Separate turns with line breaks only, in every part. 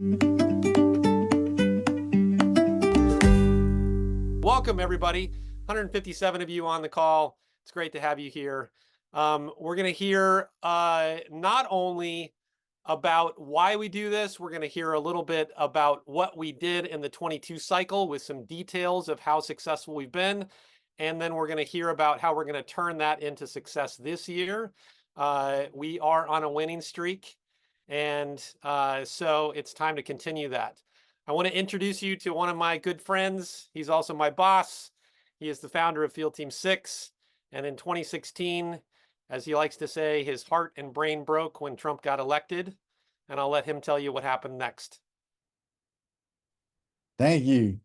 Welcome, everybody. 157 of you on the call. It's great to have you here. We're going to hear not only about why we do this, we're going to hear a little bit about what we did in the 22 cycle with some details of how successful we've been. And then we're going to hear about how we're going to turn that into success this year. We are on a winning streak. And so it's time to continue that. I want to introduce you to one of my good friends. He's also my boss. He is the founder of Field Team 6. And in 2016, as he likes to say, his heart and brain broke when Trump got elected. And I'll let him tell you what happened next.
Thank you.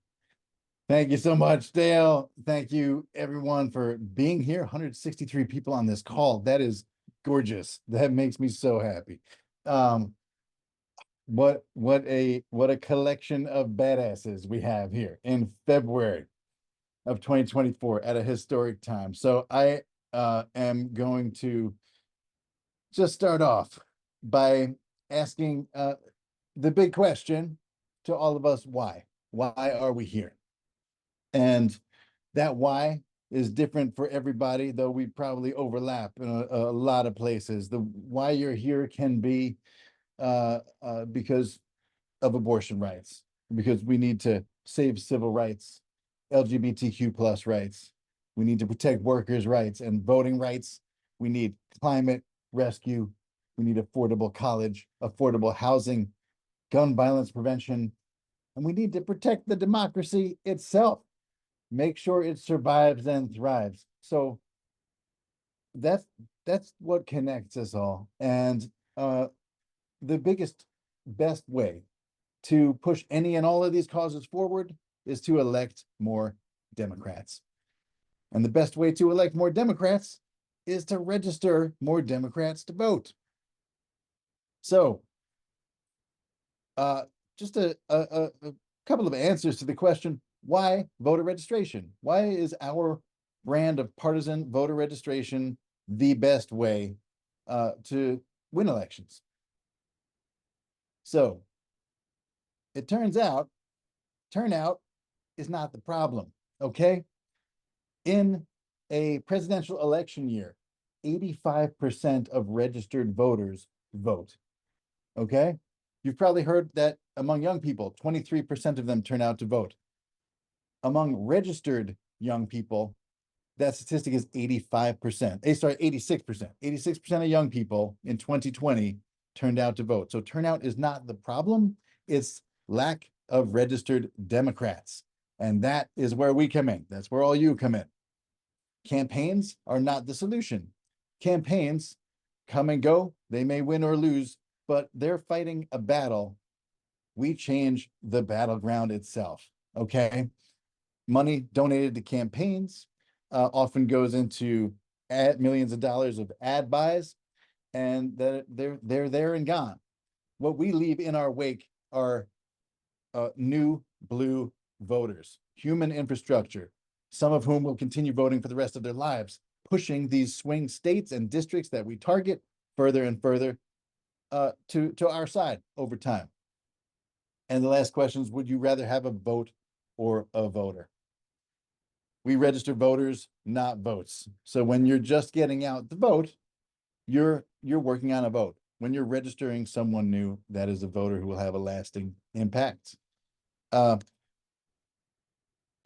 Thank you so much, Dale. Thank you, everyone, for being here. 163 people on this call. That is gorgeous. That makes me so happy. What a collection of badasses we have here in February of 2024 at a historic time. So I am going to just start off by asking the big question to all of us: why? Why are we here? And that why is different for everybody, though we probably overlap in a lot of places. The why you're here can be because of abortion rights, because we need to save civil rights, LGBTQ plus rights. We need to protect workers' rights and voting rights. We need climate rescue. We need affordable college, affordable housing, gun violence prevention, and we need to protect the democracy itself. Make sure it survives and thrives. So that's what connects us all. And the biggest, best way to push any and all of these causes forward is to elect more Democrats. And the best way to elect more Democrats is to register more Democrats to vote. So just a couple of answers to the question: why voter registration? Why is our brand of partisan voter registration the best way to win elections? So it turns out turnout is not the problem, okay? In a presidential election year, 85% of registered voters vote, okay? You've probably heard that among young people, 23% of them turn out to vote. Among registered young people, that statistic is 85%. 86%. 86% of young people in 2020 turned out to vote. So turnout is not the problem. It's lack of registered Democrats. And that is where we come in. That's where all you come in. Campaigns are not the solution. Campaigns come and go. They may win or lose, but they're fighting a battle. We change the battleground itself, okay? Money donated to campaigns often goes into millions of dollars of ad buys, and they're there and gone. What we leave in our wake are new blue voters, human infrastructure, some of whom will continue voting for the rest of their lives, pushing these swing states and districts that we target further and further to our side over time. And the last question is, would you rather have a vote or a voter? We register voters, not votes. So when you're just getting out the vote, you're working on a vote. When you're registering someone new, that is a voter who will have a lasting impact.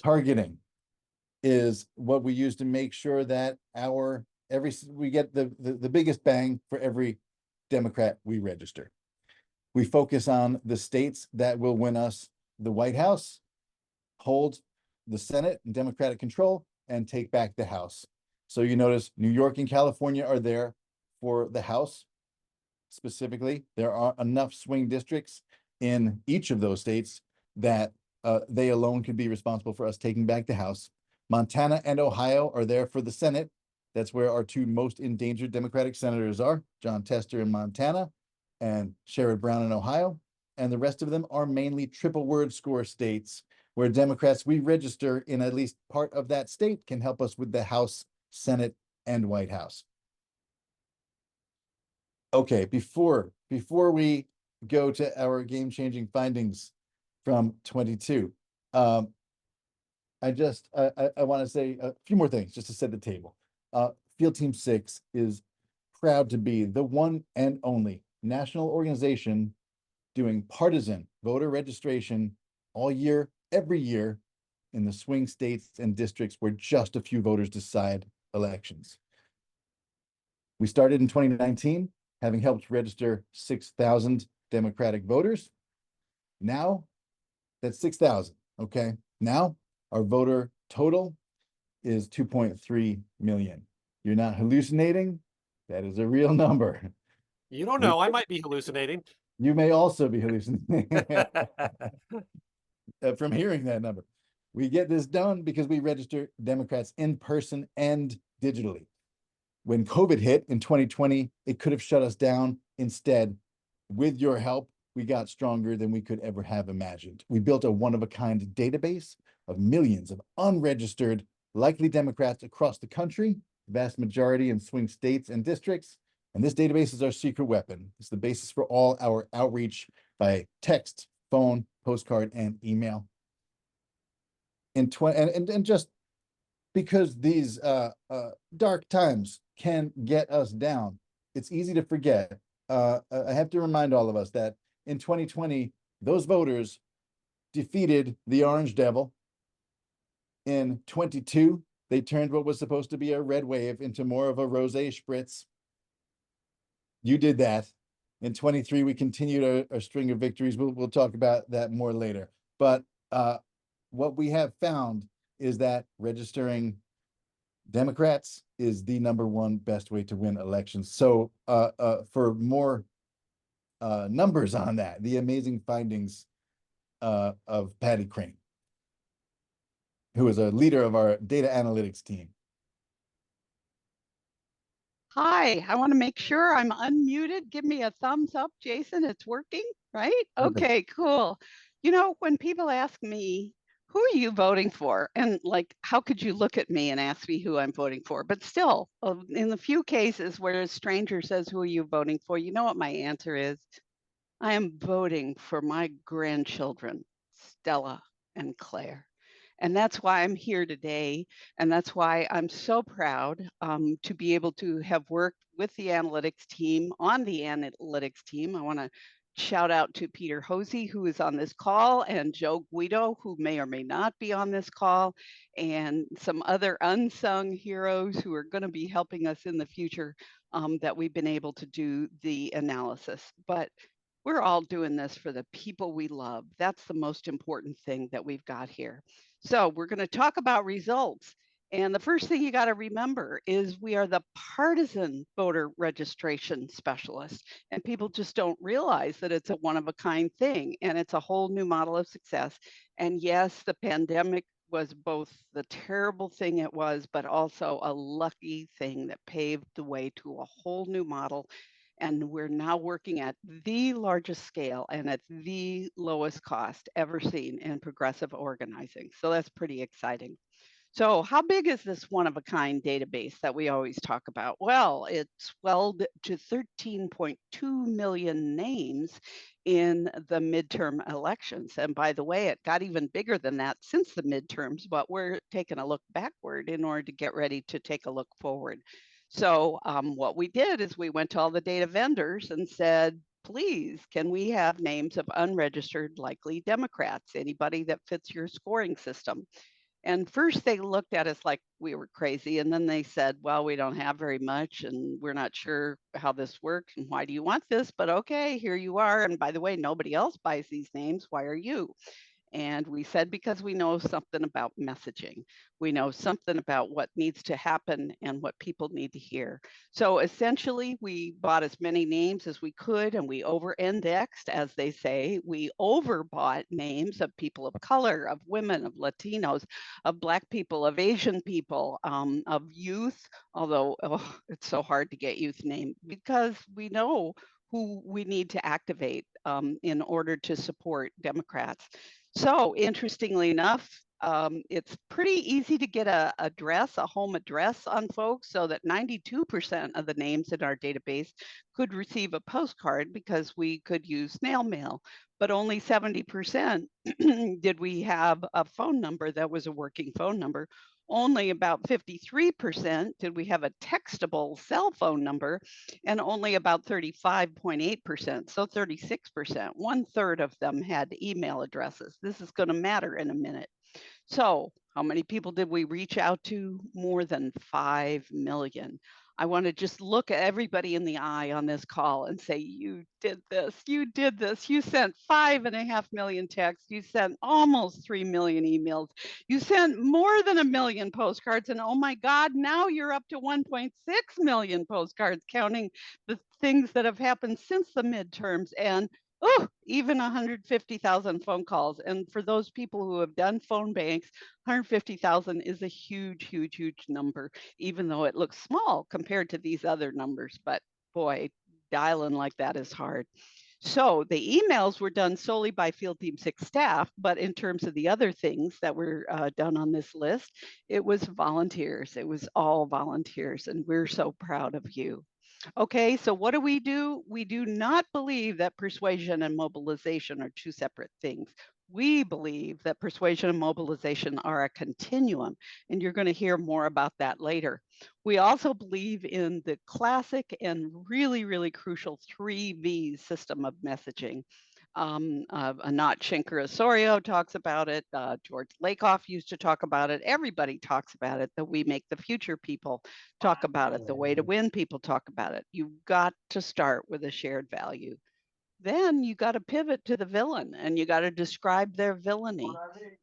Targeting is what we use to make sure that we get the biggest bang for every Democrat we register. We focus on the states that will win us the White House, hold the Senate in Democratic control, and take back the House. So you notice New York and California are there for the House. Specifically, there are enough swing districts in each of those states that they alone could be responsible for us taking back the House. Montana and Ohio are there for the Senate. That's where our two most endangered Democratic senators are, Jon Tester in Montana and Sherrod Brown in Ohio. And the rest of them are mainly triple word score states where Democrats we register in at least part of that state can help us with the House, Senate, and White House. Okay, before we go to our game-changing findings from 22. I want to say a few more things just to set the table. Field Team 6 is proud to be the one and only national organization doing partisan voter registration all year, every year in the swing states and districts where just a few voters decide elections. We started in 2019, having helped register 6,000 Democratic voters. Now that's 6,000, okay? Now our voter total is 2.3 million. You're not hallucinating. That is a real number.
You don't know. I might be hallucinating.
You may also be hallucinating from hearing that number. We get this done because we register Democrats in person and digitally. When COVID hit in 2020, it could have shut us down. Instead, with your help, we got stronger than we could ever have imagined. We built a one-of-a-kind database of millions of unregistered, likely Democrats across the country, the vast majority in swing states and districts. And this database is our secret weapon. It's the basis for all our outreach by text, phone, postcard, and email. And just because these dark times can get us down, it's easy to forget. I have to remind all of us that in 2020, those voters defeated the Orange Devil. In 22, they turned what was supposed to be a red wave into more of a rosé spritz. You did that. In 23, we continued our string of victories. We'll talk about that more later. But what we have found is that registering Democrats is the #1 best way to win elections. So for more numbers on that, the amazing findings of Patty Crane, who is a leader of our data analytics team.
Hi, I want to make sure I'm unmuted. Give me a thumbs up, Jason. It's working, right? Okay, cool. You know, when people ask me, who are you voting for? And like, how could you look at me and ask me who I'm voting for? But still, in the few cases where a stranger says, who are you voting for? You know what my answer is? I am voting for my grandchildren, Stella and Claire. And that's why I'm here today. And that's why I'm so proud to be able to have worked with the analytics team on the analytics team. I want to shout out to Peter Hosey, who is on this call, and Joe Guido, who may or may not be on this call, and some other unsung heroes who are going to be helping us in the future that we've been able to do the analysis. But we're all doing this for the people we love. That's the most important thing that we've got here. So we're going to talk about results. And the first thing you got to remember is we are the partisan voter registration specialists. And people just don't realize that it's a one-of-a-kind thing. And it's a whole new model of success. And yes, the pandemic was both the terrible thing it was, but also a lucky thing that paved the way to a whole new model. And we're now working at the largest scale and at the lowest cost ever seen in progressive organizing. So that's pretty exciting. So how big is this one-of-a-kind database that we always talk about? Well, it swelled to 13.2 million names in the midterm elections. And by the way, it got even bigger than that since the midterms, but we're taking a look backward in order to get ready to take a look forward. So what we did is we went to all the data vendors and said, please, can we have names of unregistered likely Democrats, anybody that fits your scoring system? And first they looked at us like we were crazy. And then they said, well, we don't have very much and we're not sure how this works. And why do you want this? But okay, here you are. And by the way, nobody else buys these names. Why are you? And we said, because we know something about messaging. We know something about what needs to happen and what people need to hear. So essentially, we bought as many names as we could and we over-indexed, as they say. We overbought names of people of color, of women, of Latinos, of Black people, of Asian people, of youth, although it's so hard to get youth named because we know who we need to activate in order to support Democrats. So interestingly enough, It's pretty easy to get a home address on folks, so that 92% of the names in our database could receive a postcard because we could use snail mail, but only 70% did we have a phone number that was a working phone number. Only about 53% did we have a textable cell phone number, and only about 35.8%, so 36%, 1/3 of them had email addresses. This is going to matter in a minute. So, how many people did we reach out to? More than 5 million. I want to just look at everybody in the eye on this call and say, you did this, you did this. You sent 5.5 million texts. You sent almost 3 million emails. You sent more than 1 million postcards. And oh my God, now you're up to 1.6 million postcards, counting the things that have happened since the midterms. And even 150,000 phone calls. And for those people who have done phone banks, 150,000 is a huge, huge, huge number, even though it looks small compared to these other numbers. But boy, dialing like that is hard. So the emails were done solely by Field Team 6 staff, but in terms of the other things that were done on this list, it was volunteers. It was all volunteers, and we're so proud of you. Okay, so what do? We do not believe that persuasion and mobilization are two separate things. We believe that persuasion and mobilization are a continuum, and you're going to hear more about that later. We also believe in the classic and really, really crucial 3V system of messaging. Anat Shenker-Osorio talks about it. George Lakoff used to talk about it. Everybody talks about it. The We Make the Future people talk about it. The Way to Win people talk about it. You've got to start with a shared value. Then you got to pivot to the villain, and you got to describe their villainy,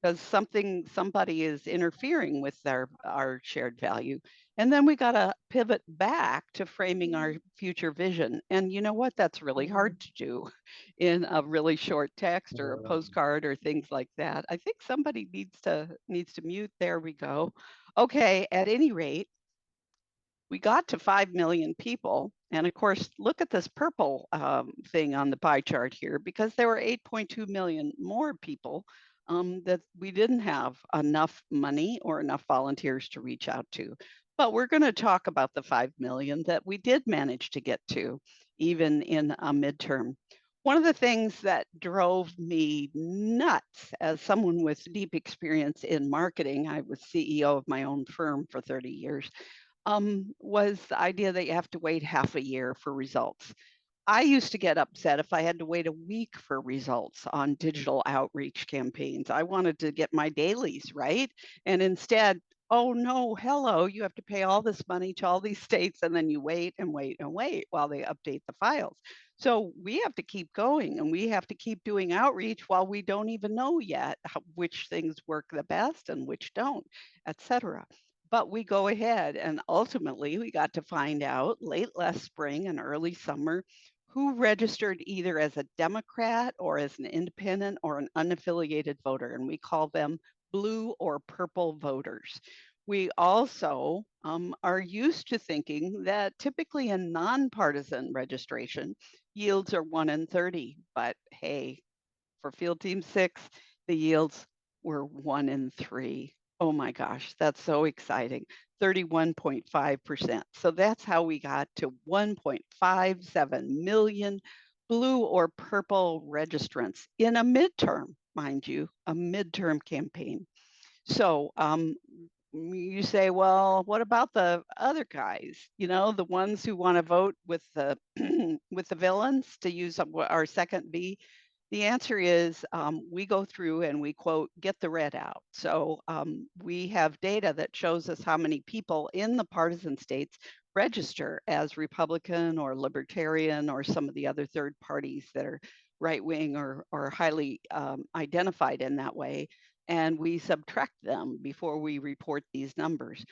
because somebody is interfering with our shared value. And then we got to pivot back to framing our future vision. And you know what? That's really hard to do in a really short text or a postcard or things like that. I think somebody needs to mute. There we go. Okay, at any rate, we got to 5 million people. And of course, look at this purple thing on the pie chart here, because there were 8.2 million more people that we didn't have enough money or enough volunteers to reach out to. But we're going to talk about the 5 million that we did manage to get to, even in a midterm. One of the things that drove me nuts as someone with deep experience in marketing, I was CEO of my own firm for 30 years, was the idea that you have to wait half a year for results. I used to get upset if I had to wait a week for results on digital outreach campaigns. I wanted to get my dailies, right? And instead, oh no, hello, you have to pay all this money to all these states, and then you wait and wait and wait while they update the files. So we have to keep going, and we have to keep doing outreach while we don't even know yet which things work the best and which don't, et cetera. But we go ahead, and ultimately we got to find out late last spring and early summer who registered either as a Democrat or as an independent or an unaffiliated voter, and we call them blue or purple voters. We also are used to thinking that typically a nonpartisan registration yields are 1 in 30, but hey, for Field Team 6, the yields were 1 in 3. Oh my gosh, that's so exciting. 31.5%. So that's how we got to 1.57 million blue or purple registrants in a midterm, mind you, a midterm campaign. So you say, well, what about the other guys? You know, the ones who want to vote with the with the villains, to use our second V. The answer is we go through and we quote, get the red out. So we have data that shows us how many people in the partisan states register as Republican or Libertarian or some of the other third parties that are right wing or highly identified in that way. And we subtract them before we report these numbers.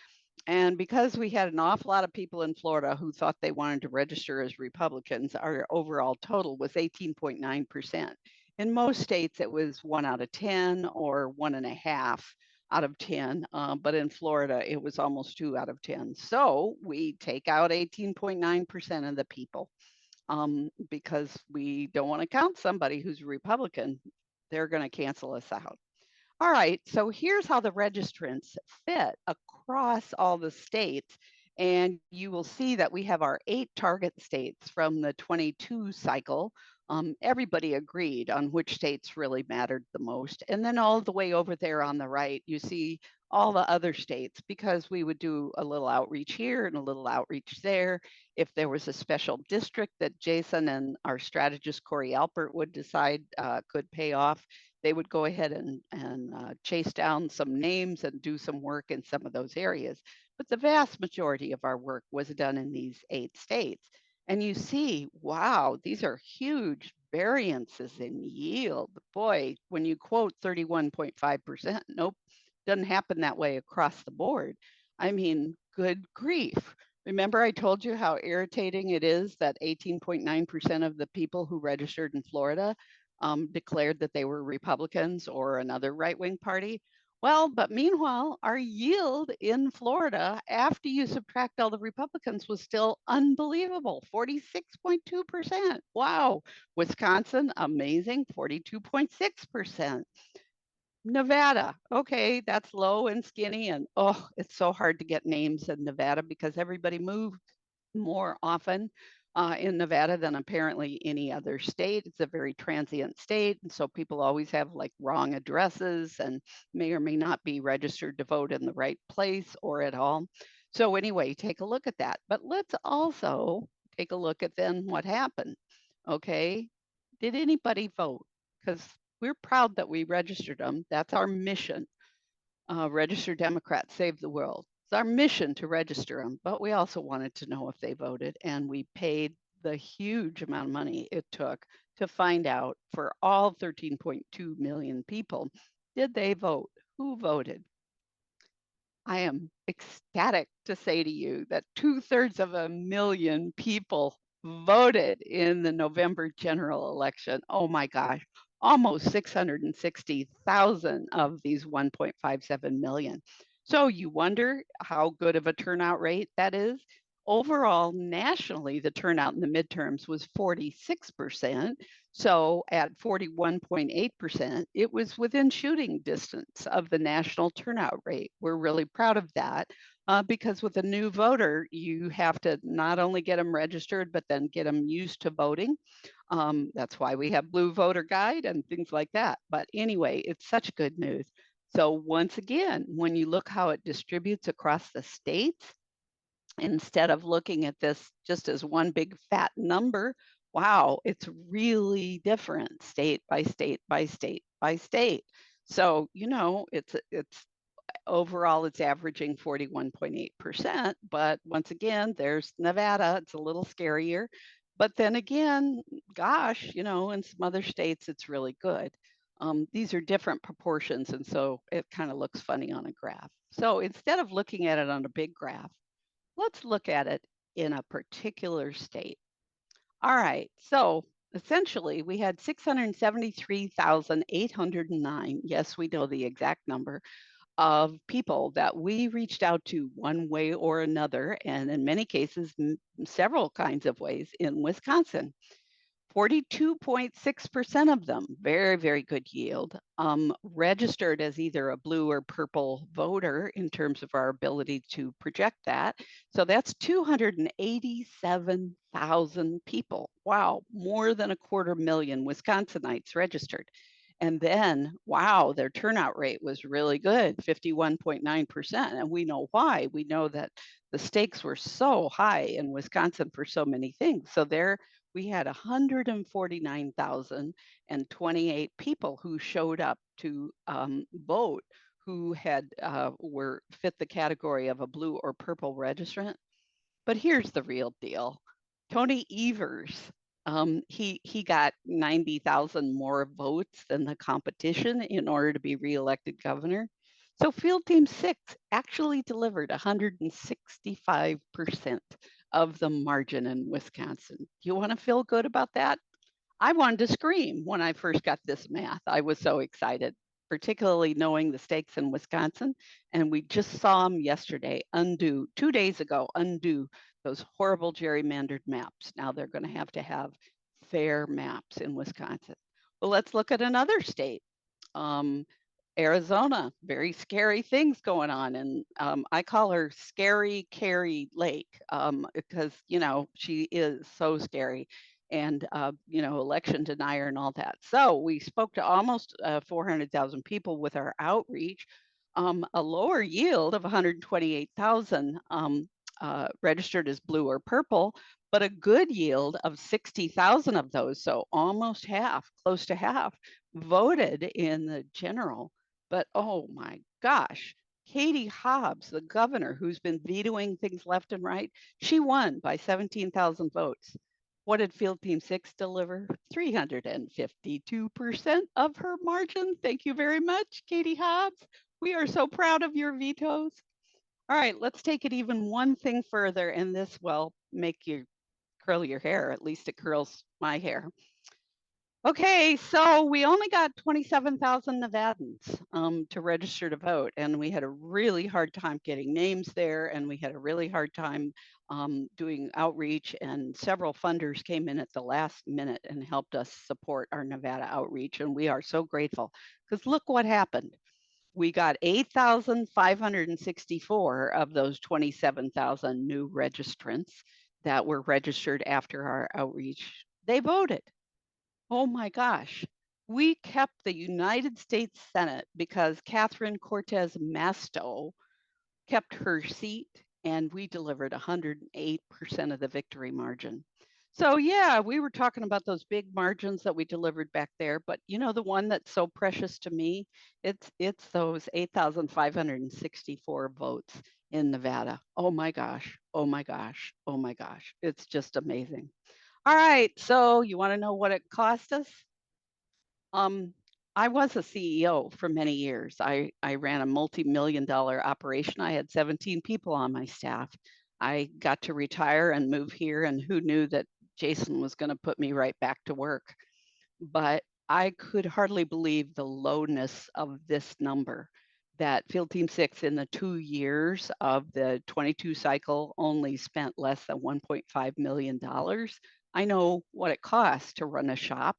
And because we had an awful lot of people in Florida who thought they wanted to register as Republicans, our overall total was 18.9%. In most states, it was 1 out of 10 or 1.5 out of 10. But in Florida, it was almost 2 out of 10. So we take out 18.9% of the people because we don't want to count somebody who's a Republican. They're going to cancel us out. All right, so here's how the registrants fit across all the states. And you will see that we have our 8 target states from the 22 cycle. Everybody agreed on which states really mattered the most. And then all the way over there on the right, you see all the other states, because we would do a little outreach here and a little outreach there. If there was a special district that Jason and our strategist Corey Alpert would decide could pay off, they would go ahead and chase down some names and do some work in some of those areas. But the vast majority of our work was done in these 8 states. And you see, wow, these are huge variances in yield. Boy, when you quote 31.5%, nope, doesn't happen that way across the board. I mean, good grief. Remember I told you how irritating it is that 18.9% of the people who registered in Florida declared that they were Republicans or another right-wing party? Well, but meanwhile, our yield in Florida, after you subtract all the Republicans, was still unbelievable, 46.2%. Wow. Wisconsin, amazing, 42.6%. Nevada, okay, that's low and skinny, and oh, it's so hard to get names in Nevada because everybody moved more often in Nevada than apparently any other state. It's a very transient state, and so people always have like wrong addresses and may or may not be registered to vote in the right place or at all. So anyway, take a look at that. But let's also take a look at then what happened. Okay, did anybody vote? Because we're proud that we registered them. That's our mission. Register Democrats, save the world. It's our mission to register them, but we also wanted to know if they voted, and we paid the huge amount of money it took to find out for all 13.2 million people, did they vote? Who voted? I am ecstatic to say to you that 2/3 of a million people voted in the November general election. Oh my gosh, almost 660,000 of these 1.57 million. So you wonder how good of a turnout rate that is. Overall, nationally, the turnout in the midterms was 46%. So at 41.8%, it was within shooting distance of the national turnout rate. We're really proud of that because with a new voter, you have to not only get them registered, but then get them used to voting. That's why we have Blue Voter Guide and things like that. But anyway, it's such good news. So once again, when you look how it distributes across the states, instead of looking at this just as one big fat number, wow, it's really different state by state by state by state. So, you know, it's overall it's averaging 41.8%, but once again, there's Nevada, it's a little scarier. But then again, gosh, you know, in some other states, it's really good. These are different proportions, and so it kind of looks funny on a graph. So instead of looking at it on a big graph, let's look at it in a particular state. All right, so essentially we had 673,809, yes, we know the exact number, of people that we reached out to one way or another, and in many cases, several kinds of ways in Wisconsin. 42.6% of them, very, very good yield, registered as either a blue or purple voter in terms of our ability to project that. So that's 287,000 people. Wow, more than 250,000 Wisconsinites registered. And then, wow, their turnout rate was really good, 51.9%. And we know why. We know that the stakes were so high in Wisconsin for so many things. So there we had 149,028 people who showed up to vote who had were fit the category of a blue or purple registrant. But here's the real deal. Tony Evers, he got 90,000 more votes than the competition in order to be reelected governor. So Field Team 6 actually delivered 165% of the margin in Wisconsin. You want to feel good about that? I wanted to scream when I first got this math. I was so excited, particularly knowing the stakes in Wisconsin. And we just saw them yesterday undo, 2 days ago, undo those horrible gerrymandered maps. Now they're going to have fair maps in Wisconsin. Well, let's look at another state. Arizona, very scary things going on. And I call her Scary Carrie Lake because, you know, she is so scary and, you know, election denier and all that. So we spoke to almost 400,000 people with our outreach, a lower yield of 128,000 registered as blue or purple, but a good yield of 60,000 of those. So almost half, close to half, voted in the general. But oh my gosh, Katie Hobbs, the governor who's been vetoing things left and right, she won by 17,000 votes. What did Field Team 6 deliver? 352% of her margin. Thank you very much, Katie Hobbs. We are so proud of your vetoes. All right, let's take it even one thing further, and this will make you curl your hair. At least it curls my hair. Okay, so we only got 27,000 Nevadans to register to vote, and we had a really hard time getting names there, and we had a really hard time doing outreach, and several funders came in at the last minute and helped us support our Nevada outreach, and we are so grateful because look what happened. We got 8,564 of those 27,000 new registrants that were registered after our outreach. They voted. Oh my gosh. We kept the United States Senate because Catherine Cortez Masto kept her seat and we delivered 108% of the victory margin. So yeah, we were talking about those big margins that we delivered back there, but you know, the one that's so precious to me, it's those 8,564 votes in Nevada. Oh my gosh. Oh my gosh. Oh my gosh. It's just amazing. All right, so you want to know what it cost us? I was a CEO for many years. I ran a multi-million-dollar operation. I had 17 people on my staff. I got to retire and move here, and who knew that Jason was going to put me right back to work? But I could hardly believe the lowness of this number that Field Team 6 in the 2 years of the 22 cycle only spent less than $1.5 million. I know what it costs to run a shop.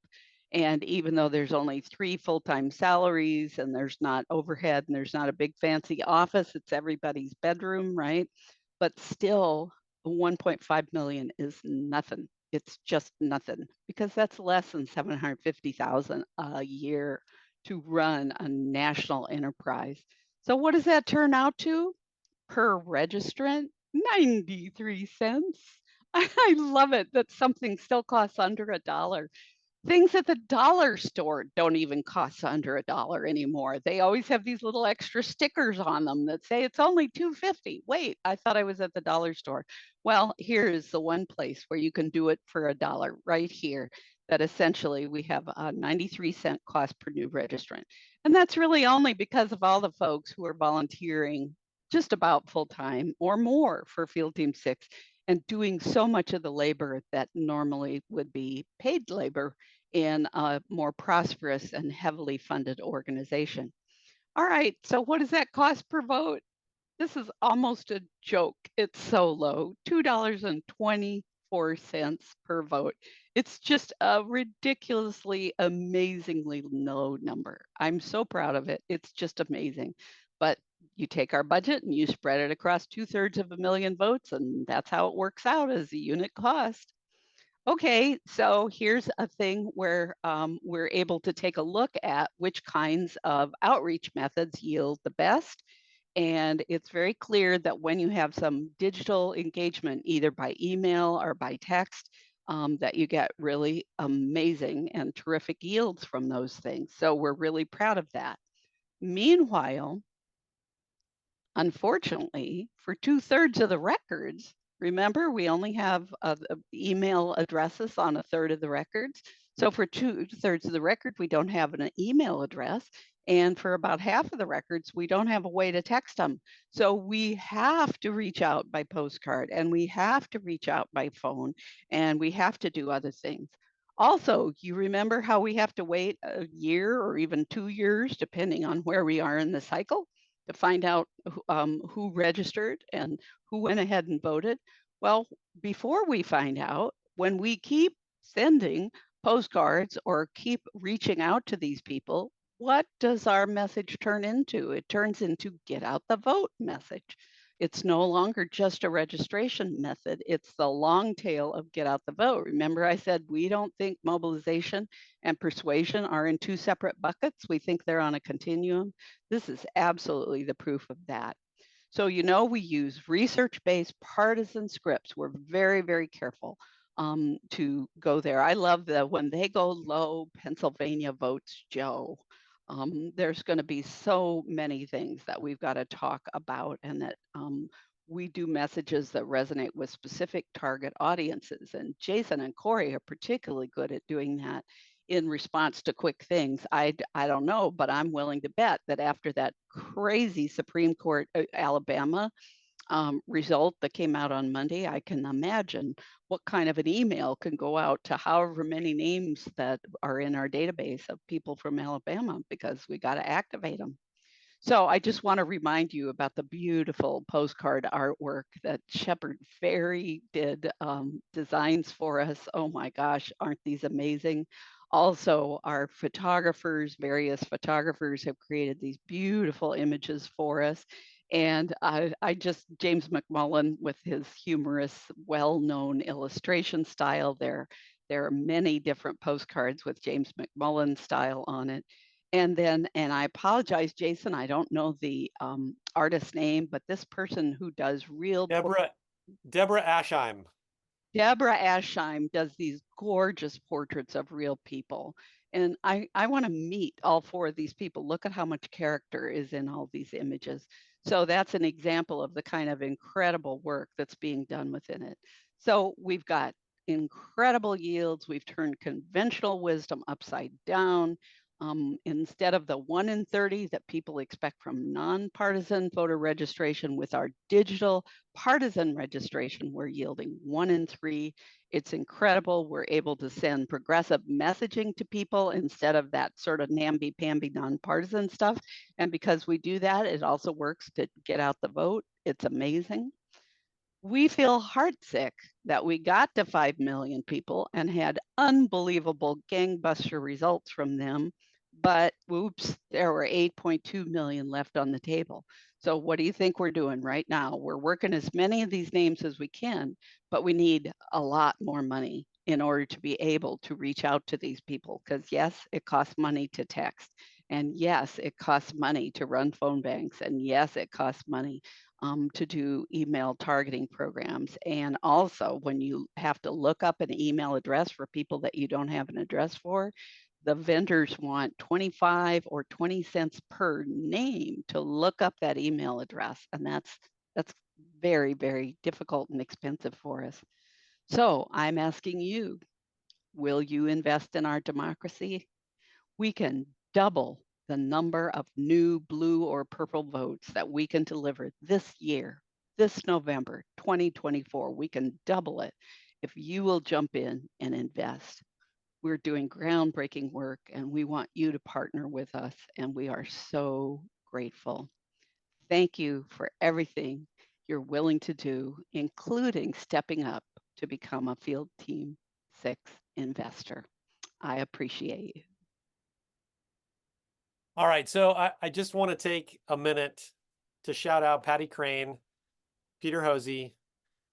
And even though there's only 3 full-time salaries and there's not overhead and there's not a big fancy office, it's everybody's bedroom, right? But still, 1.5 million is nothing. It's just nothing because that's less than 750,000 a year to run a national enterprise. So what does that turn out to per registrant? 93 cents. I love it that something still costs under $1. Things at the dollar store don't even cost under $1 anymore. They always have these little extra stickers on them that say it's only $2.50. Wait, I thought I was at the dollar store. Well, here is the one place where you can do it for $1 right here. That essentially we have a 93-cent cost per new registrant. And that's really only because of all the folks who are volunteering just about full time or more for Field Team 6 and doing so much of the labor that normally would be paid labor in a more prosperous and heavily funded organization. All right, so what does that cost per vote? This is almost a joke. It's so low, $2.24 per vote. It's just a ridiculously, amazingly low number. I'm so proud of it. It's just amazing. But you take our budget and you spread it across 2/3 of a million votes, and that's how it works out as a unit cost. Okay, so here's a thing where we're able to take a look at which kinds of outreach methods yield the best. And it's very clear that when you have some digital engagement, either by email or by text, that you get really amazing and terrific yields from those things. So we're really proud of that. Meanwhile, unfortunately, for 2/3 of the records, remember, we only have email addresses on 1/3 of the records. So for 2/3 of the record, we don't have an email address. And for about half of the records, we don't have a way to text them. So we have to reach out by postcard and we have to reach out by phone and we have to do other things. Also, you remember how we have to wait a year or even 2 years, depending on where we are in the cycle, to find out who registered and who went ahead and voted. Well, before we find out, when we keep sending postcards or keep reaching out to these people, what does our message turn into? It turns into get out the vote message. It's no longer just a registration method. It's the long tail of get out the vote. Remember, I said we don't think mobilization and persuasion are in two separate buckets. We think they're on a continuum. This is absolutely the proof of that. So, we use research-based partisan scripts. We're very, very careful to go there. I love that when they go low, Pennsylvania votes Joe. There's going to be so many things that we've got to talk about, and that we do messages that resonate with specific target audiences. And Jason and Corey are particularly good at doing that in response to quick things. I don't know, but I'm willing to bet that after that crazy Supreme Court Alabama result that came out on Monday, I can imagine what kind of an email can go out to however many names that are in our database of people from Alabama, because we got to activate them. So I just want to remind you about the beautiful postcard artwork that Shepard Ferry did designs for us. Oh my gosh, aren't these amazing? Also, our photographers, various photographers have created these beautiful images for us. And James McMullen with his humorous, well-known illustration style there. There are many different postcards with James McMullen style on it. And I apologize, Jason, I don't know the artist name, but this person who does real
Deborah Ashheim.
Deborah Ashheim does these gorgeous portraits of real people. And I want to meet all four of these people. Look at how much character is in all these images. So that's an example of the kind of incredible work that's being done within it. So we've got incredible yields. We've turned conventional wisdom upside down. Instead of the 1 in 30 that people expect from nonpartisan voter registration, with our digital partisan registration, we're yielding 1 in 3. It's incredible. We're able to send progressive messaging to people instead of that sort of namby-pamby nonpartisan stuff. And because we do that, it also works to get out the vote. It's amazing. We feel heartsick that we got to 5 million people and had unbelievable gangbuster results from them. But oops, there were 8.2 million left on the table. So what do you think we're doing right now? We're working as many of these names as we can, but we need a lot more money in order to be able to reach out to these people. Because yes, it costs money to text. And yes, it costs money to run phone banks. And yes, it costs money to do email targeting programs. And also, when you have to look up an email address for people that you don't have an address for, the vendors want 25 or 20 cents per name to look up that email address. And that's very, very difficult and expensive for us. So I'm asking you, will you invest in our democracy? We can double the number of new blue or purple votes that we can deliver this year, this November 2024. We can double it if you will jump in and invest. We're doing groundbreaking work, and we want you to partner with us, and we are so grateful. Thank you for everything you're willing to do, including stepping up to become a Field Team 6 investor. I appreciate you.
All right, so I just want to take a minute to shout out Patty Crane, Peter Hosey,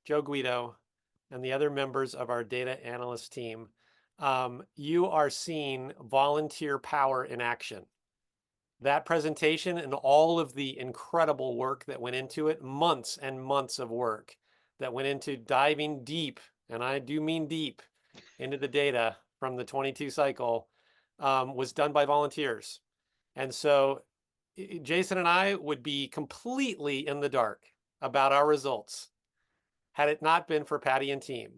Joe Guido, and the other members of our data analyst team. You are seeing volunteer power in action. That presentation and all of the incredible work that went into it, months and months of work that went into diving deep, and I do mean deep, into the data from the 22 cycle, was done by volunteers. And so Jason and I would be completely in the dark about our results had it not been for Patty and team.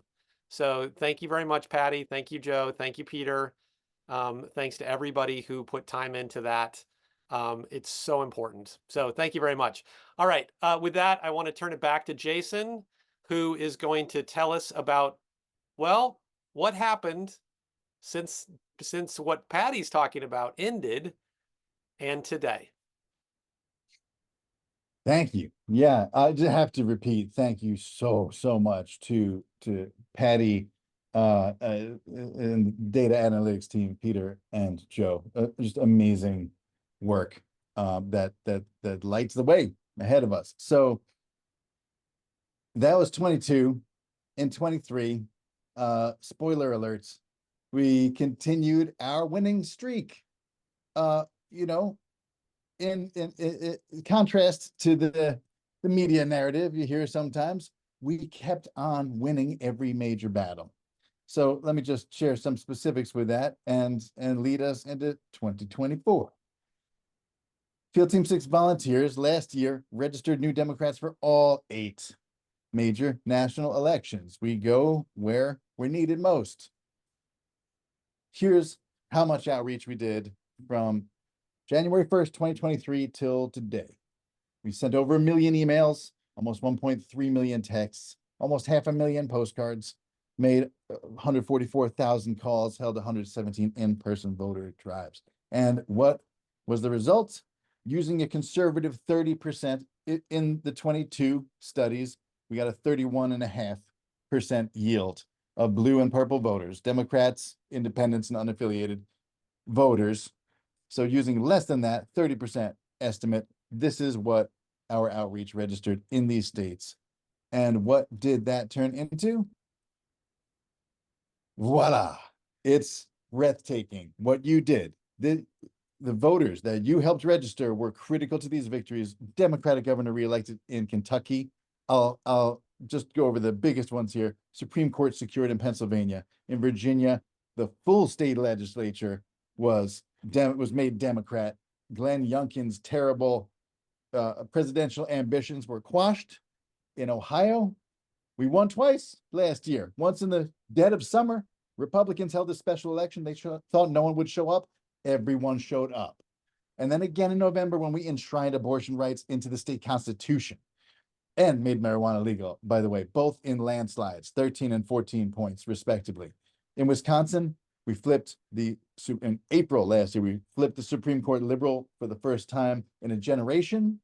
So thank you very much, Patty. Thank you, Joe. Thank you, Peter. Thanks to everybody who put time into that. It's so important. So thank you very much. All right. With that, I want to turn it back to Jason, who is going to tell us about, well, what happened since what Patty's talking about ended and today.
Thank you. Yeah, I just have to repeat, thank you so much to Patty in data analytics team, Peter and Joe. Just amazing work that lights the way ahead of us. So that was 22. In 23, spoiler alerts, we continued our winning streak. You know, in contrast to the media narrative you hear sometimes, we kept on winning every major battle. So let me just share some specifics with that and lead us into 2024. Field Team 6 volunteers last year registered New Democrats for all 8 major national elections. We go where we're needed most. Here's how much outreach we did from January 1st, 2023 till today. We sent over 1 million emails, almost 1.3 million texts, almost 500,000 postcards, made 144,000 calls, held 117 in-person voter drives. And what was the result? Using a conservative 30% in the 22 studies, we got a 31.5% yield of blue and purple voters, Democrats, independents, and unaffiliated voters. So using less than that 30% estimate, this is what our outreach registered in these states. And what did that turn into? Voila, it's breathtaking what you did. The voters that you helped register were critical to these victories. Democratic governor reelected in Kentucky. I'll just go over the biggest ones here. Supreme Court secured in Pennsylvania. In Virginia, the full state legislature was made Democrat. Glenn Youngkin's terrible presidential ambitions were quashed. In Ohio, we won twice last year. Once in the dead of summer, Republicans held a special election. They thought no one would show up. Everyone showed up. And then again in November when we enshrined abortion rights into the state constitution and made marijuana legal, by the way, both in landslides, 13 and 14 points respectively. In Wisconsin, we flipped in April last year, we flipped the Supreme Court liberal for the first time in a generation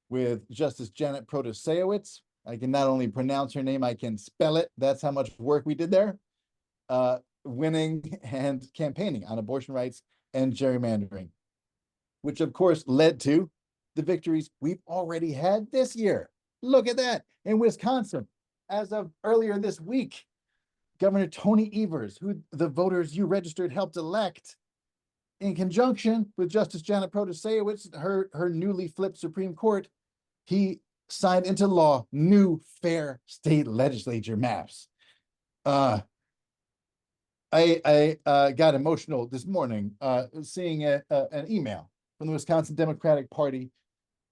with Justice Janet Protasewicz. I can not only pronounce her name, I can spell it. That's how much work we did there. Winning and campaigning on abortion rights and gerrymandering, which of course led to the victories we've already had this year. Look at that. In Wisconsin, as of earlier this week, Governor Tony Evers, who the voters you registered helped elect, in conjunction with Justice Janet Protasewicz, her newly flipped Supreme Court, he signed into law new fair state legislature maps. I got emotional this morning seeing an email from the Wisconsin Democratic Party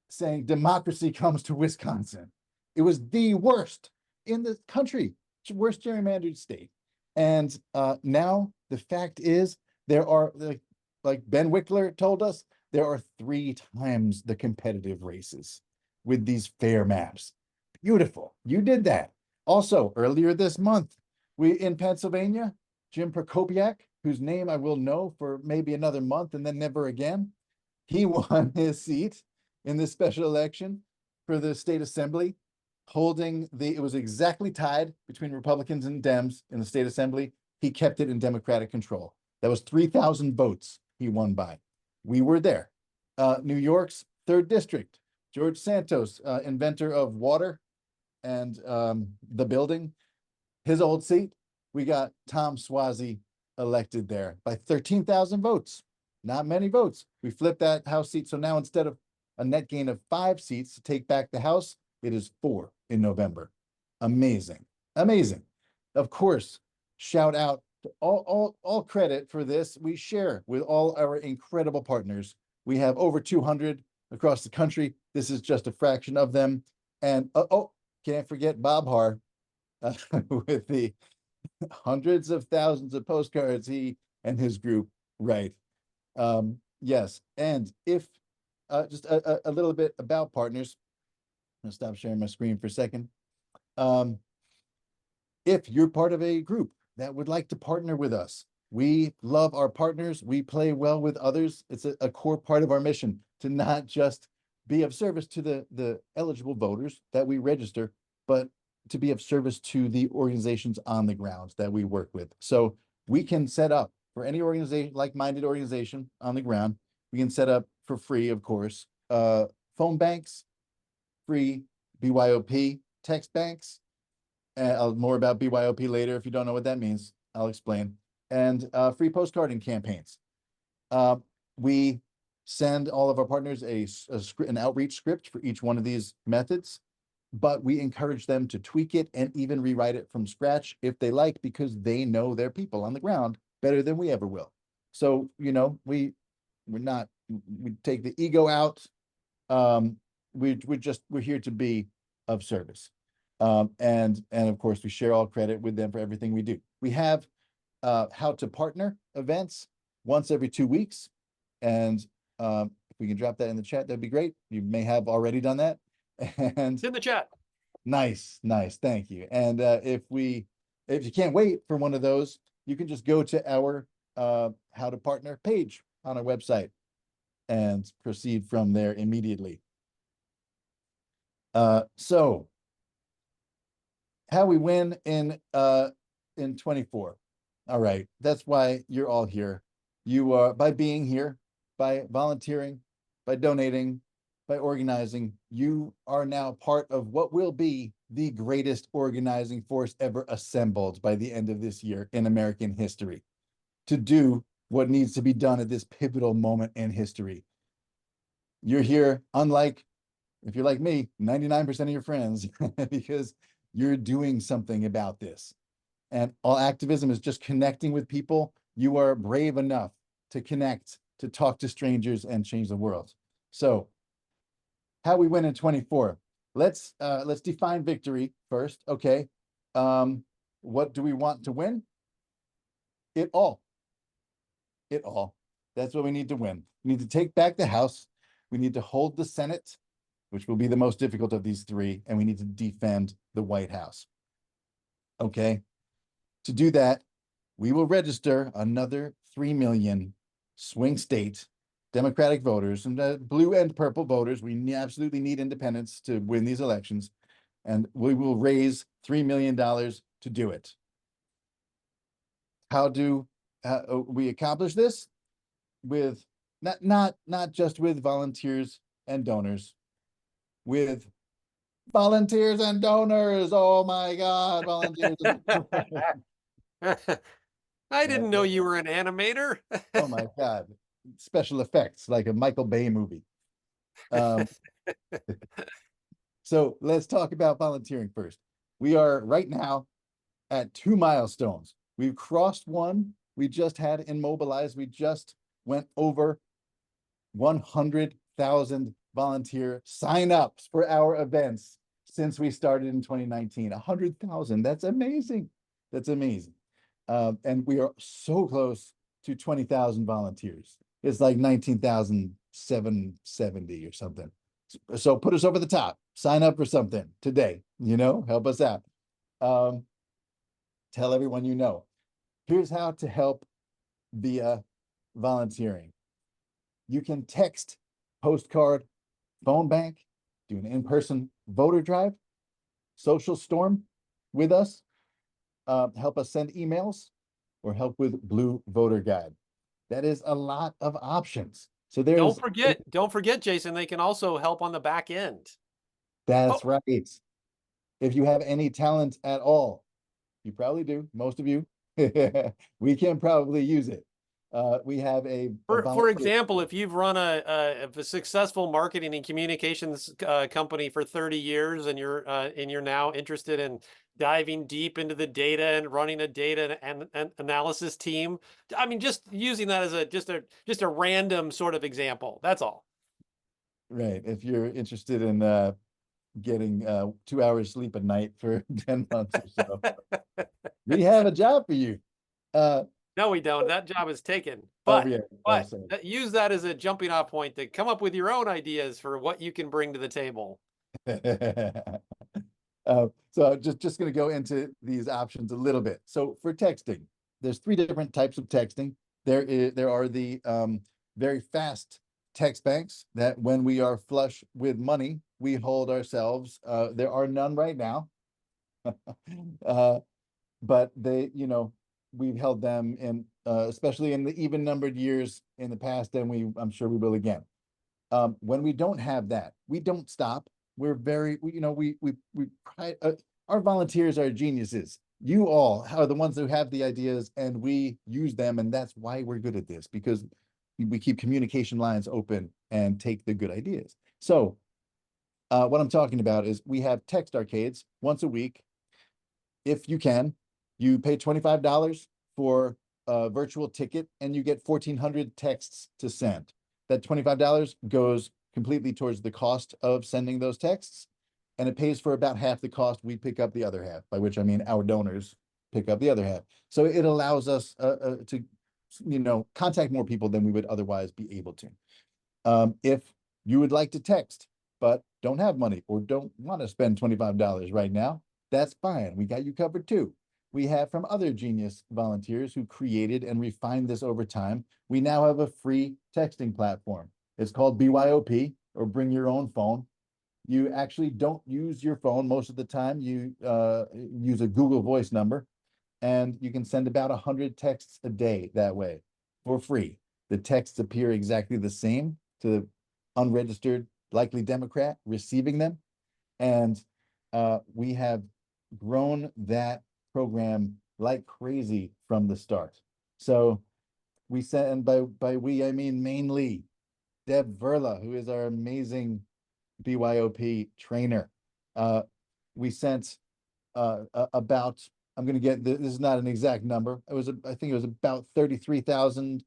saying democracy comes to Wisconsin. It was the worst in the country, worst gerrymandered state. And now the fact is there are, like Ben Wickler told us, there are 3 times the competitive races with these fair maps. Beautiful. You did that. Also, earlier this month, in Pennsylvania, Jim Prokopiak, whose name I will know for maybe another month and then never again, he won his seat in this special election for the state assembly, it was exactly tied between Republicans and Dems in the state assembly. He kept it in Democratic control. That was 3,000 votes he won by. We were there. New York's 3rd district, George Santos, inventor of water and the building, his old seat, we got Tom Suozzi elected there by 13,000 votes. Not many votes. We flipped that House seat. So now instead of a net gain of 5 seats to take back the House, it is 4 in November. Amazing. Amazing. Of course, shout out to all credit for this we share with all our incredible partners. We have over 200 across the country. This is just a fraction of them. And can't forget Bob Har with the hundreds of thousands of postcards he and his group write. Yes, and if just a little bit about partners, I'm gonna stop sharing my screen for a second. If you're part of a group that would like to partner with us, we love our partners. We play well with others. It's a core part of our mission to not just be of service to the eligible voters that we register, but to be of service to the organizations on the grounds that we work with. So we can set up for any organization, like-minded organization on the ground, we can set up for free, of course, phone banks, free BYOP text banks. More about BYOP later. If you don't know what that means, I'll explain. And free postcarding campaigns. We send all of our partners an outreach script for each one of these methods, but we encourage them to tweak it and even rewrite it from scratch if they like, because they know their people on the ground better than we ever will. So, you know, we take the ego out. We're here to be of service. And of course we share all credit with them for everything we do. We have how to partner events once every 2 weeks. And if we can drop that in the chat, that'd be great. You may have already done that. And
It's in the chat.
nice, thank you. And if you can't wait for one of those, you can just go to our how to partner page on our website and proceed from there immediately. So how we win in 24. All right, that's why you're all here. You are, by being here, by volunteering, by donating, by organizing, you are now part of what will be the greatest organizing force ever assembled by the end of this year in American history, to do what needs to be done at this pivotal moment in history. You're here, unlike, if you're like me, 99% of your friends, because you're doing something about this. And all activism is just connecting with people. You are brave enough to connect, to talk to strangers and change the world. So how we win in 24. Let's define victory first. Okay. What do we want to win? It all. It all. That's what we need to win. We need to take back the House. We need to hold the Senate, which will be the most difficult of these three, and we need to defend the White House. Okay. To do that, we will register another 3 million swing state Democratic voters and blue and purple voters. We absolutely need independents to win these elections, and we will raise $3 million to do it. How do we accomplish this? With not just with volunteers and donors, with volunteers and donors. Oh my God, volunteers.
I didn't know you were an animator.
Oh my God. Special effects like a Michael Bay movie. So let's talk about volunteering first. We are right now at 2 milestones. We've crossed one. We just had Immobilize. We just went over 100,000 volunteer signups for our events since we started in 2019. 100,000. That's amazing. That's amazing. And we are so close to 20,000 volunteers. It's like 19,770 or something. So put us over the top. Sign up for something today, help us out. Tell everyone you know. Here's how to help via volunteering. You can text, postcard, phone bank, do an in-person voter drive, social storm with us, help us send emails, or help with Blue Voter Guide. That is a lot of options. So there's
don't forget, Jason, they can also help on the back end.
That's right. If you have any talent at all, you probably do, most of you, we can probably use it. We have
for example, if you've run a successful marketing and communications company for 30 years and you're now interested in diving deep into the data and running a data and analysis team, I mean, just using that as just a random sort of example. That's all. Right.
If you're interested in getting 2 hours sleep a night for 10 months or so, we have a job for you.
No, we don't. That job is taken. But use that as a jumping off point to come up with your own ideas for what you can bring to the table.
So just going to go into these options a little bit. So for texting, there's 3 different types of texting. There are the very fast text banks that when we are flush with money, we hold ourselves. There are none right now. But they, we've held them in, especially in the even numbered years in the past, and I'm sure we will again. When we don't have that, we don't stop. We're very, we pride, our volunteers are geniuses. You all are the ones who have the ideas, and we use them, and that's why we're good at this, because we keep communication lines open and take the good ideas. So what I'm talking about is we have text arcades once a week. If you can, you pay $25 for a virtual ticket and you get 1,400 texts to send. That $25 goes completely towards the cost of sending those texts, and it pays for about half the cost. We pick up the other half, by which I mean our donors pick up the other half. So it allows us to, contact more people than we would otherwise be able to. If you would like to text, but don't have money or don't want to spend $25 right now, that's fine. We got you covered too. We have from other genius volunteers who created and refined this over time. We now have a free texting platform. It's called BYOP, or Bring Your Own Phone. You actually don't use your phone most of the time. You use a Google Voice number, and you can send about 100 texts a day that way for free. The texts appear exactly the same to the unregistered likely Democrat receiving them. And we have grown that program like crazy from the start. So we sent, and by we, I mean mainly Deb Verla, who is our amazing BYOP trainer. We sent about, I'm going to get, this is not an exact number. I think it was about 33,000